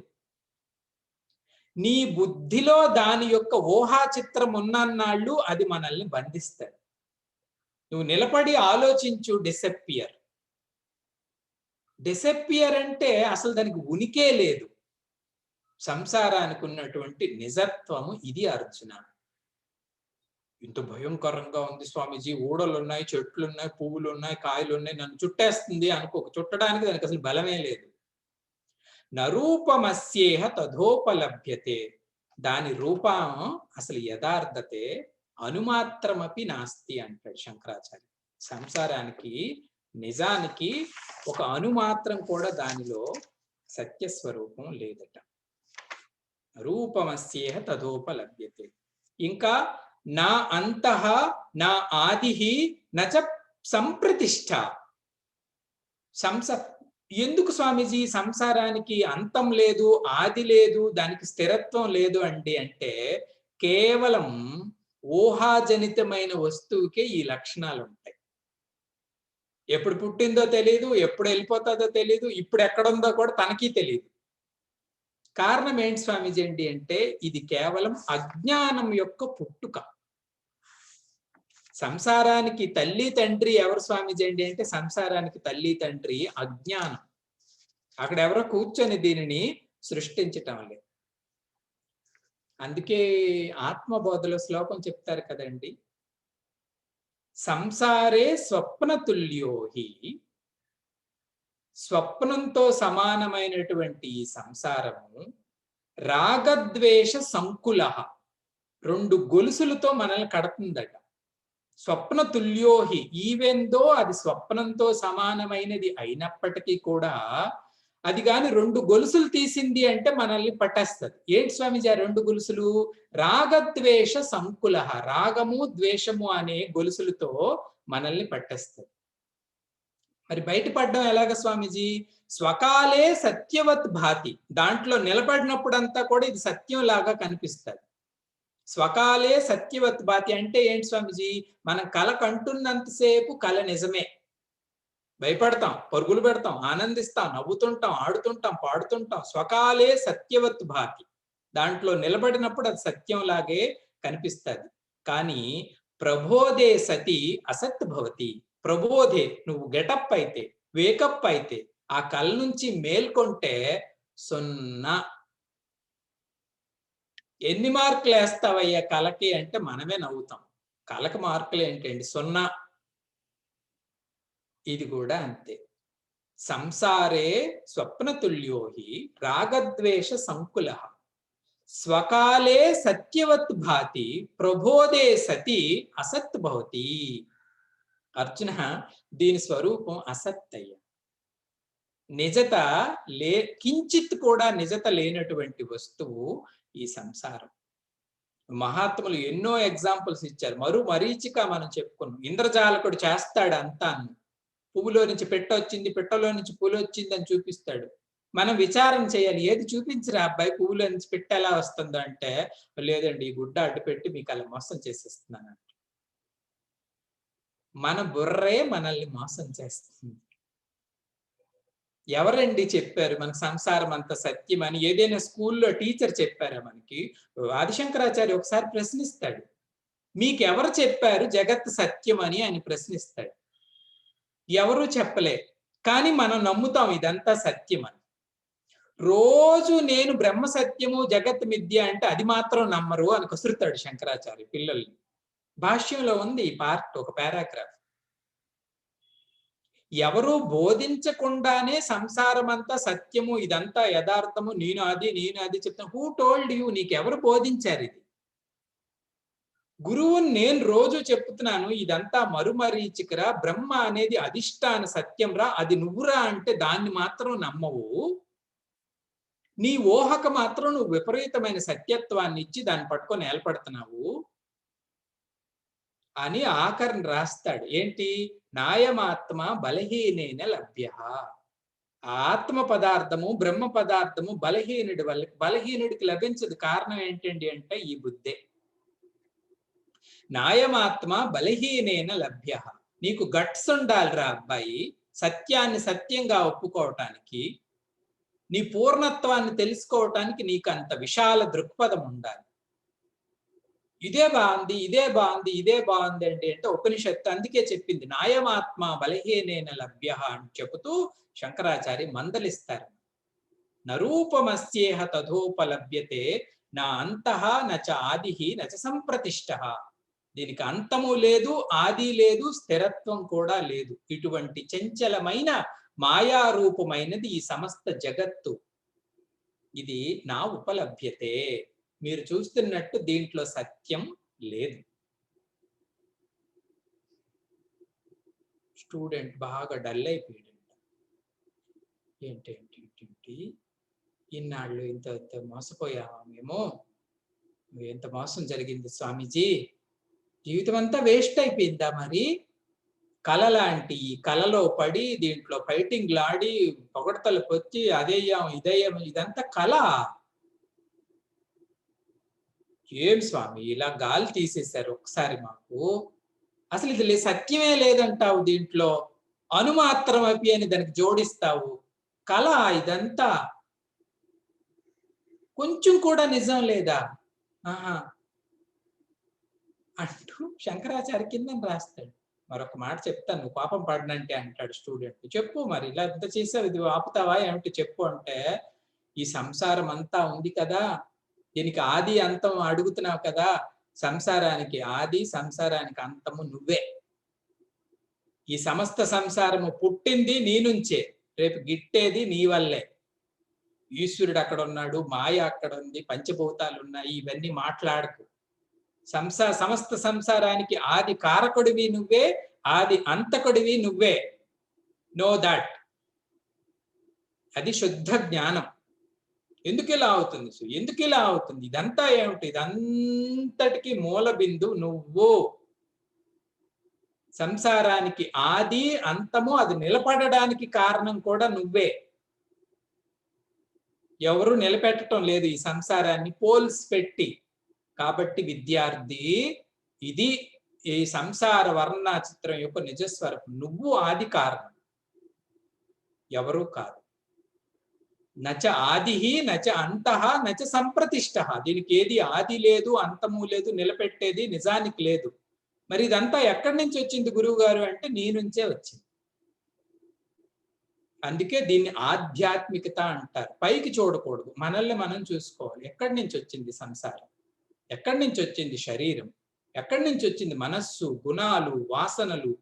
నీ బుద్ధిలో దాని యొక్క ఊహా చిత్రం ఉన్నన్నాళ్ళు అది మనల్ని బంధిస్తాడు. నువ్వు నిలబడి ఆలోచించు. డిసప్పియర్. డిసప్పియర్ అంటే అసలు దానికి ఉనికే లేదు. సంసారానికి ఉన్నటువంటి నిజత్వము ఇది అర్జున. ఇంత భయంకరంగా ఉంది స్వామీజీ, ఊడలున్నాయి, చెట్లున్నాయి, పువ్వులున్నాయి, కాయలున్నాయి, నన్ను చుట్టేస్తుంది అనుకోక. చుట్టడానికి దానికి అసలు బలమే లేదు. నరూపమస్యేహ తథోపలభ్యతే. దాని రూపం అసలు యథార్థతే అనుమాత్రమపి నాస్తి అంటాడు శంకరాచార్య. సంసారానికి, నిజానికి ఒక అనుమాత్రం కూడా దానిలో సత్యస్వరూపం లేదట. రూపమస్యేహ తథోపలభ్యతే. ఇంకా నా అంతః నా ఆదిహి నచ సంప్రతిష్ఠ. ఎందుకు స్వామీజీ సంసారానికి అంతం లేదు, ఆది లేదు, దానికి స్థిరత్వం లేదు అంటే కేవలం ఊహాజనితమైన వస్తువుకే ఈ లక్షణాలు ఉంటాయి. ఎప్పుడు పుట్టిందో తెలియదు, ఎప్పుడు వెళ్ళిపోతుందో తెలియదు, ఇప్పుడు ఎక్కడుందో కూడా తనకి తెలియదు. కారణం ఏంటి స్వామీజీ అంటే ఇది కేవలం అజ్ఞానం యొక్క పుట్టుక. సంసారానికి తల్లి తండ్రి ఎవరు స్వామీజీ అంటే సంసారానికి తల్లి తండ్రి అజ్ఞానం. అక్కడ ఎవరో కూర్చొని దీనిని సృష్టించటం లేదు. అందుకే ఆత్మబోధలో శ్లోకం చెప్తారు కదండి, సంసారే స్వప్నతుల్యోహి. స్వప్నంతో సమానమైనటువంటి ఈ సంసారము రాగద్వేష సంకుల, 2 గొలుసులతో మనల్ని కడుతుందట. స్వప్న తుల్యోహి, ఈవెందో అది స్వప్నంతో సమానమైనది అయినప్పటికీ కూడా అది గాని 2 గొలుసులు తీసింది అంటే మనల్ని పట్టేస్తుంది. ఏంటి స్వామిజీ ఆ 2 గొలుసులు? రాగద్వేష సంకుల, రాగము ద్వేషము అనే గొలుసులతో మనల్ని పట్టేస్తుంది. మరి బయటపడడం ఎలాగ స్వామిజీ? స్వకాలే సత్యవత్ భాతి, దాంట్లో నిలబడినప్పుడంతా కూడా ఇది సత్యం లాగా కనిపిస్తుంది. స్వకాలే సత్యవత్ భాతి అంటే ఏంటి స్వామిజీ? మనం కల కంటున్నంతసేపు కల నిజమే. భయపడతాం, పరుగులు పెడతాం, ఆనందిస్తాం, నవ్వుతుంటాం, ఆడుతుంటాం, పాడుతుంటాం. స్వకాలే సత్యవత్ భాతి, దాంట్లో నిలబడినప్పుడు అది సత్యంలాగే కనిపిస్తుంది. కానీ ప్రబోధే సతి అసత్ భవతి. ప్రబోధే, నువ్వు గెటప్ అయితే, వేకప్ అయితే, ఆ కళ నుంచి మేల్కొంటే 0. ఎన్ని మార్కులు వేస్తావయ్యా కళకి అంటే మనమే నవ్వుతాం. కళకి మార్కులు ఏంటండి? 0. ఇది కూడా అంతే. సంసారే స్వప్నతుల్యోహి రాగద్వేష సంకుల, స్వకాలే సత్యవత్ భాతి, ప్రబోధే సతి అసత్ భవతి. అర్జున, దీని స్వరూపం అసత్తయ్య. నిజత లే, కించిత్ కూడా నిజత లేనటువంటి వస్తువు ఈ సంసారం. మహాత్ములు ఎన్నో ఎగ్జాంపుల్స్ ఇచ్చారు. మరీచిక మనం చెప్పుకున్నాం. ఇంద్రజాలకుడు చేస్తాడు అంతా. పువ్వులో నుంచి పెట్టొచ్చింది, పెట్టలో నుంచి పులి వచ్చింది అని చూపిస్తాడు. మనం విచారం చేయాలి, ఏది చూపించరా అబ్బాయి, పువ్వులో నుంచి పెట్ట ఎలా వస్తుందో అంటే, లేదండి ఈ గుడ్డ అడ్డు పెట్టి మీకు అలా మోసం చేసేస్తున్నాను. మన బుర్రే మనల్ని మోసం చేస్తుంది. ఎవరండి చెప్పారు మనకు సంసారం అంత సత్యం అని? ఏదైనా స్కూల్లో టీచర్ చెప్పారా మనకి? ఆదిశంకరాచార్య ఒకసారి ప్రశ్నిస్తాడు, మీకెవరు చెప్పారు జగత్ సత్యం అని ఆయన ప్రశ్నిస్తాడు. ఎవరు చెప్పలే, కానీ మనం నమ్ముతాం ఇదంతా సత్యం అని. రోజు నేను బ్రహ్మ సత్యము జగత్ మిథ్య అంటే అది మాత్రం నమ్మరు అని కసురుతాడు శంకరాచార్య పిల్లల్ని. భాష్యంలో ఉంది ఈ పార్ట్, ఒక పారాగ్రాఫ్. ఎవరు బోధించకుండానే సంసారం అంతా సత్యము, ఇదంతా యథార్థము, నేను అది చెప్తాను. Who told you? నీకెవరు బోధించారు ఇది? గురువుని నేను రోజు చెప్తున్నాను, ఇదంతా మరుమరీచికరా, బ్రహ్మ అనేది అధిష్టాన సత్యం రా, అది నువ్వురా అంటే దాన్ని మాత్రం నమ్మవు. నీ ఊహకు మాత్రం నువ్వు విపరీతమైన సత్యత్వాన్ని ఇచ్చి దాన్ని పట్టుకొని ఏర్పడుతున్నావు అని ఆఖరిని రాస్తాడు. ఏంటి? నాయమాత్మ బలహీనేన లభ్య. ఆత్మ పదార్థము, బ్రహ్మ పదార్థము బలహీనుడికి లభించదు. కారణం ఏంటండి అంటే ఈ బుద్ధే. నాయమాత్మ బలహీనేన లభ్య. నీకు గట్స్ ఉండాలిరా అబ్బాయి, సత్యాన్ని సత్యంగా ఒప్పుకోవటానికి, నీ పూర్ణత్వాన్ని తెలుసుకోవటానికి నీకు అంత విశాల దృక్పథం ఉండాలి. ఇదే బాగుంది, ఇదే బాగుంది, ఇదే బాగుంది అంటే ఉపనిషత్తు అందుకే చెప్పింది నాయమాత్మ బలహీనేన లభ్య అని చెబుతూ శంకరాచార్య మందలిస్తారు. నరూపమస్యేహ తథోపలభ్యతే నా అంతః నచ ఆదిహి నచ సంప్రతిష్ఠ. దీనికి అంతము లేదు, ఆది లేదు, స్థిరత్వం కూడా లేదు. ఇటువంటి చంచలమైన మాయారూపమైనది ఈ సమస్త జగత్తు. ఇది నా ఉపలభ్యతే. మీరు చూస్తున్నట్టు దీంట్లో సత్యం లేదు. స్టూడెంట్ బాగా డల్ అయిపోయాడు. ఏంటి ఇన్నాళ్ళు ఇంత మోసపోయామా మేము? ఎంత మోసం జరిగింది స్వామీజీ, జీవితం అంతా వేస్ట్ అయిపోయిందా? మరి కళ లాంటి ఈ కళలో పడి దీంట్లో ఫైటింగ్ లాడి పొగడతలు పొచ్చి అదయ్యాం ఇదయ్యాం, ఇదంతా కళ. ఏం స్వామి ఇలా గాలి తీసేశారు ఒకసారి మాకు? అసలు ఇది సత్యమే లేదంటావు, దీంట్లో అనుమాత్రం అపి అని దానికి జోడిస్తావు. కళ ఇదంతా, కొంచెం కూడా నిజం లేదా ఆహా అంటూ శంకరాచార్య కింద రాస్తాడు. మరొక మాట చెప్తాను, నువ్వు పాపం పడినంటే అంటాడు స్టూడెంట్. చెప్పు మరి ఇలా ఎంత చేసావు, ఇది ఆపుతావా ఏమిటి చెప్పు అంటే, ఈ సంసారం అంతా ఉంది కదా, దీనికి ఆది అంతం అడుగుతున్నావు కదా, సంసారానికి ఆది సంసారానికి అంతము నువ్వే. ఈ సమస్త సంసారము పుట్టింది నీ నుంచే, రేపు గిట్టేది నీ వల్లే. ఈశ్వరుడు అక్కడ ఉన్నాడు, మాయ అక్కడ ఉంది, పంచభూతాలు ఉన్నాయి, ఇవన్నీ మాట్లాడకు. సమస్త సంసారానికి ఆది కారకుడివి నువ్వే, ఆది అంతకుడివి నువ్వే. Know that. అది శుద్ధ జ్ఞానం. ఎందుకు ఇలా అవుతుంది? ఎందుకు ఇలా అవుతుంది? ఇదంతా ఏమిటి? ఇదంతటికి మూల బిందువు నువ్వు. సంసారానికి ఆది అంతము, అది నిలబడడానికి కారణం కూడా నువ్వే. ఎవరు నిలబెట్టడం లేదు ఈ సంసారాన్ని పోల్స్ పెట్టి. కాబట్టి విద్యార్థి, ఇది ఈ సంసార వర్ణ చిత్రం యొక్క నిజస్వరూపం. నువ్వు ఆది కారణం, ఎవరు కాదు. నచ ఆది నచ అంతః నచ సంప్రతిష్ట. దీనికి ఏది ఆది లేదు, అంతము లేదు, నిలబెట్టేది నిజానికి లేదు. మరి ఇదంతా ఎక్కడి నుంచి వచ్చింది గురువు గారు అంటే నీ నుంచే వచ్చింది. అందుకే దీన్ని ఆధ్యాత్మికత అంటారు. పైకి చూడకూడదు, మనల్ని మనం చూసుకోవాలి. ఎక్కడి నుంచి వచ్చింది సంసారం? ఎక్కడి నుంచి వచ్చింది శరీరం? ఎక్కడి నుంచి వచ్చింది మనస్సు, గుణాలు, వాసనలు?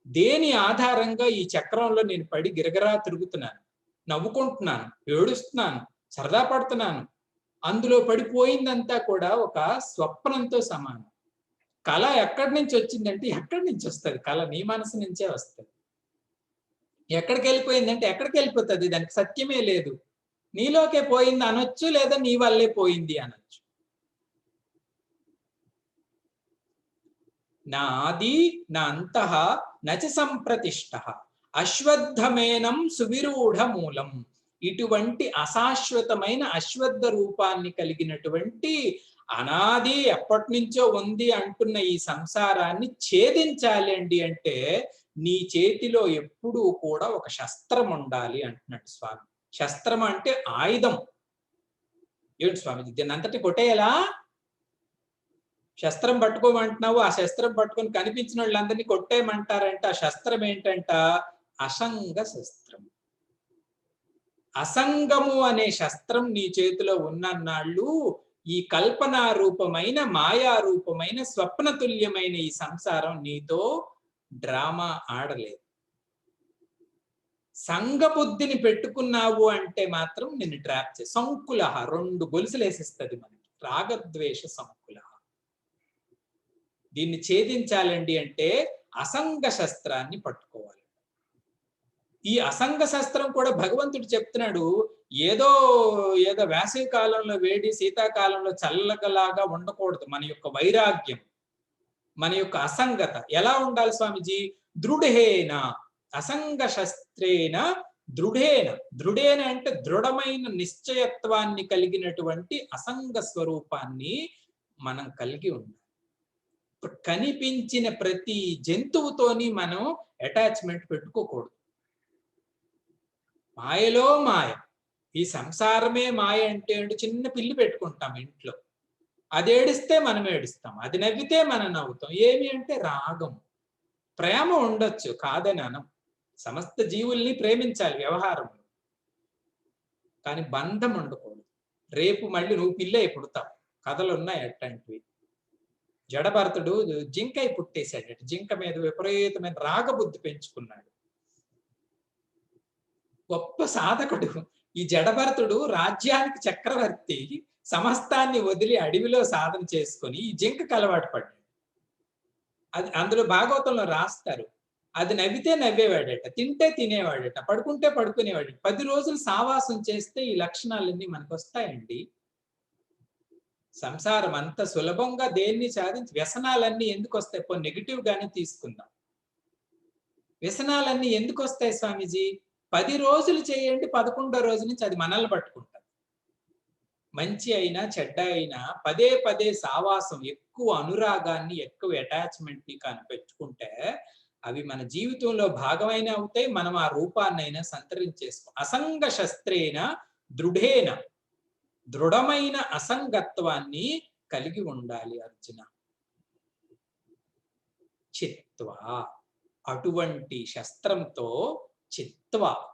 దేని ఆధారంగా ఈ చక్రంలో నేను పడి గిరగిరా తిరుగుతున్నాను, నవ్వుకుంటున్నాను, ఏడుస్తున్నాను, సరదా పడుతున్నాను? అందులో పడిపోయిందంతా కూడా ఒక స్వప్నంతో సమానం. కళ ఎక్కడి నుంచి వచ్చిందంటే ఎక్కడి నుంచి వస్తుంది? కళ నీ మనసు నుంచే వస్తుంది. ఎక్కడికి వెళ్ళిపోయిందంటే ఎక్కడికి వెళ్ళిపోతుంది? దానికి సత్యమే లేదు. నీలోకే పోయింది అనొచ్చు, లేదా నీ వల్లే పోయింది అనొచ్చు. నా ఆది నా అంతః నచ సంప్రతిష్ట అశ్వత్థమేనం సువిరూఢ మూలం. ఇటువంటి అశాశ్వతమైన అశ్వత్థ రూపాన్ని కలిగినటువంటి అనాది ఎప్పటి నుంచో ఉంది అంటున్న ఈ సంసారాన్ని ఛేదించాలి అండి అంటే నీ చేతిలో ఎప్పుడూ కూడా ఒక శస్త్రం ఉండాలి అంటున్నాడు స్వామి. శస్త్రం అంటే ఆయుధం. ఏమిటి స్వామి దీన్ని అంతటి కొట్టేయాలా? శస్త్రం పట్టుకోమంటున్నావు, ఆ శస్త్రం పట్టుకొని కనిపించిన వాళ్ళందరినీ కొట్టేయమంటారంట. ఆ శస్త్రం ఏంటంట? అసంగ శస్త్రం. అసంగము అనే శస్త్రం నీ చేతిలో ఉన్నన్నాళ్ళు ఈ కల్పనా రూపమైన, మాయా రూపమైన, స్వప్నతుల్యమైన ఈ సంసారం నీతో డ్రామా ఆడలేదు. సంగబుద్ధిని పెట్టుకున్నావు అంటే మాత్రం నిన్ను ట్రాప్ చే. సంకులహ, 2 గొలుసులు వేసిస్తుంది మనకి. రాగద్వేష సంకులహ. దీన్ని ఛేదించాలండి అంటే అసంగ శస్త్రాన్ని పట్టుకోవాలి. ఈ అసంగ శస్త్రం కూడా భగవంతుడు చెప్తున్నాడు. ఏదో ఏదో వేసవి కాలంలో వేడి, శీతాకాలంలో చల్లగలాగా ఉండకూడదు. మన యొక్క వైరాగ్యం, మన యొక్క అసంగత ఎలా ఉండాలి స్వామిజీ? దృఢేన అసంగ శస్త్రేన దృఢేన. దృఢేన అంటే దృఢమైన నిశ్చయత్వాన్ని కలిగినటువంటి అసంగ స్వరూపాన్ని మనం కలిగి ఉండాలి. కనిపించిన ప్రతి జంతువుతోని మనం అటాచ్మెంట్ పెట్టుకోకూడదు. మాయలో మాయ. ఈ సంసారమే మాయ అంటే చిన్న పిల్లి పెట్టుకుంటాం ఇంట్లో. అది ఏడిస్తే మనం ఏడుస్తాం, అది నవ్వితే మనం నవ్వుతాం. ఏమి అంటే రాగం. ప్రేమ ఉండొచ్చు, కాదని అనం. సమస్త జీవుల్ని ప్రేమించాలి వ్యవహారంలో, కానీ బంధం ఉండకూడదు. రేపు మళ్ళీ నువ్వు పిల్లే పుడతావు. కథలు ఉన్నాయి అట్లాంటివి. జడభరతుడు జింకై పుట్టేశాడట. జింక మీద విపరీతమైన రాగబుద్ధి పెంచుకున్నాడు. గొప్ప సాధకుడు ఈ జడభరతుడు. రాజ్యానికి చక్రవర్తి. సమస్తాన్ని వదిలి అడవిలో సాధన చేసుకొని ఈ జింకకు అలవాటు పడ్డాడు. అది అందులో భాగవతంలో రాస్తారు. అది నవ్వితే నవ్వేవాడట, తింటే తినేవాడట, పడుకుంటే పడుకునేవాడట. 10 రోజులు సావాసం చేస్తే ఈ లక్షణాలన్నీ మనకు వస్తాయండి. సంసారం అంత సులభంగా దేన్ని సాధించి వ్యసనాలన్నీ ఎందుకు వస్తాయి? నెగిటివ్ గానే తీసుకుందాం. వ్యసనాలన్నీ ఎందుకు వస్తాయి స్వామీజీ? 10 రోజులు చేయండి, 11వ రోజు నుంచి అది మనల్ని పట్టుకుంటుంది. మంచి అయినా చెడ్డ అయినా పదే పదే సావాసం, ఎక్కువ అనురాగాన్ని, ఎక్కువ అటాచ్మెంట్ ని కనిపెట్టుకుంటే అవి మన జీవితంలో భాగమైన అవుతాయి. మనం ఆ రూపాన్నైనా సంతరించేసుకో. అసంగ శస్త్రేన దృఢేన, దృఢమైన అసంగత్వాన్ని కలిగి ఉండాలి అర్జున. చిత్వ, అటువంటి శస్త్రంతో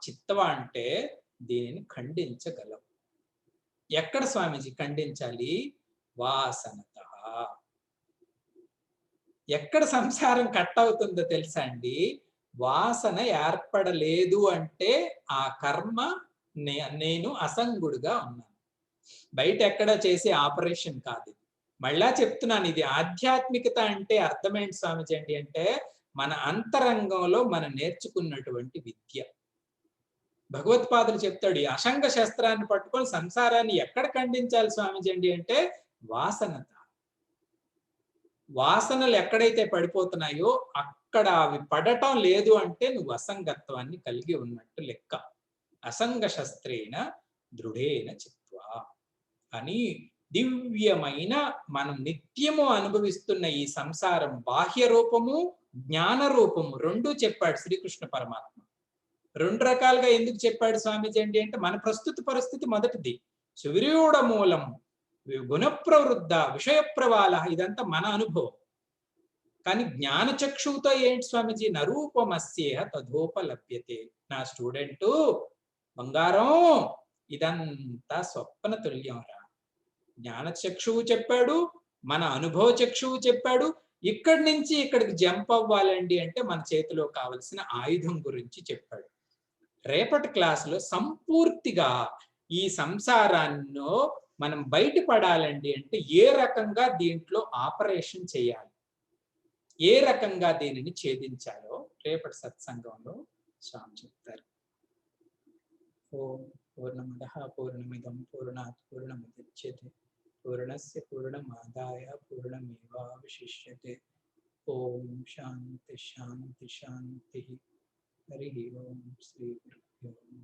చిత్వ అంటే దీనిని ఖండించగలవు. ఎక్కడ స్వామీజీ ఖండించాలి? వాసనత. ఎక్కడ సంసారం కట్ అవుతుందో తెలుసా అండి? వాసన ఏర్పడలేదు అంటే ఆ కర్మ నేను అసంగుడుగా ఉన్నాను. బయట ఎక్కడ చేసే ఆపరేషన్ కాదు. మళ్ళా చెప్తున్నాను, ఇది ఆధ్యాత్మికత అంటే అర్థమేంటి స్వామిజీ అండి అంటే, మన అంతరంగంలో మనం నేర్చుకున్నటువంటి విద్య. భగవత్పాదులు చెప్తాడు, ఈ అషంగ శస్త్రాన్ని పట్టుకొని సంసారాన్ని ఎక్కడ ఖండించాలి స్వామిజీ అండి అంటే, వాసనత. వాసనలు ఎక్కడైతే పడిపోతున్నాయో అక్కడ అవి పడటం లేదు అంటే నువ్వు అసంగత్వాన్ని కలిగి ఉన్నట్టు లెక్క. అసంగ శస్త్రేణ దృఢేన చిత్వా అని దివ్యమైన మనం నిత్యము అనుభవిస్తున్న ఈ సంసారం బాహ్య రూపము, జ్ఞాన రూపము రెండూ చెప్పాడు శ్రీకృష్ణ పరమాత్మ. రెండు రకాలుగా ఎందుకు చెప్పాడు స్వామీజీ అండి అంటే, మన ప్రస్తుత పరిస్థితి మొదటిది. సువిరూఢ మూలం గుణప్రవృద్ధ విషయ ప్రవాళ, ఇదంతా మన అనుభవం. కానీ జ్ఞానచక్షువుతో ఏంటి స్వామీజీ, నరూపమస్యేహ తథోపలభ్యతే. నా స్టూడెంటు బంగారం, ఇదంతా స్వప్న తుల్యం రా. జ్ఞానచక్షువు చెప్పాడు, మన అనుభవ చక్షువు చెప్పాడు. ఇక్కడి నుంచి ఇక్కడికి జంప్ అవ్వాలండి అంటే మన చేతిలో కావలసిన ఆయుధం గురించి చెప్పాడు. రేపటి క్లాసులో సంపూర్తిగా ఈ సంసారాన్ని మనం బయటపడాలండి అంటే ఏ రకంగా దీంట్లో ఆపరేషన్ చేయాలి, ఏ రకంగా దీనిని ఛేదించాలో రేపటి సత్సంగంలో స్వామి చెప్తారు. ఓం పూర్ణమదః పూర్ణమిదం పూర్ణాత్ పూర్ణముదచ్యతే పూర్ణస్య పూర్ణమాదాయ పూర్ణమేవావశిష్యతే. ఓం శాంతి శాంతి శాంతి. హరి ఓం శ్రీ గురుభ్యో నమః.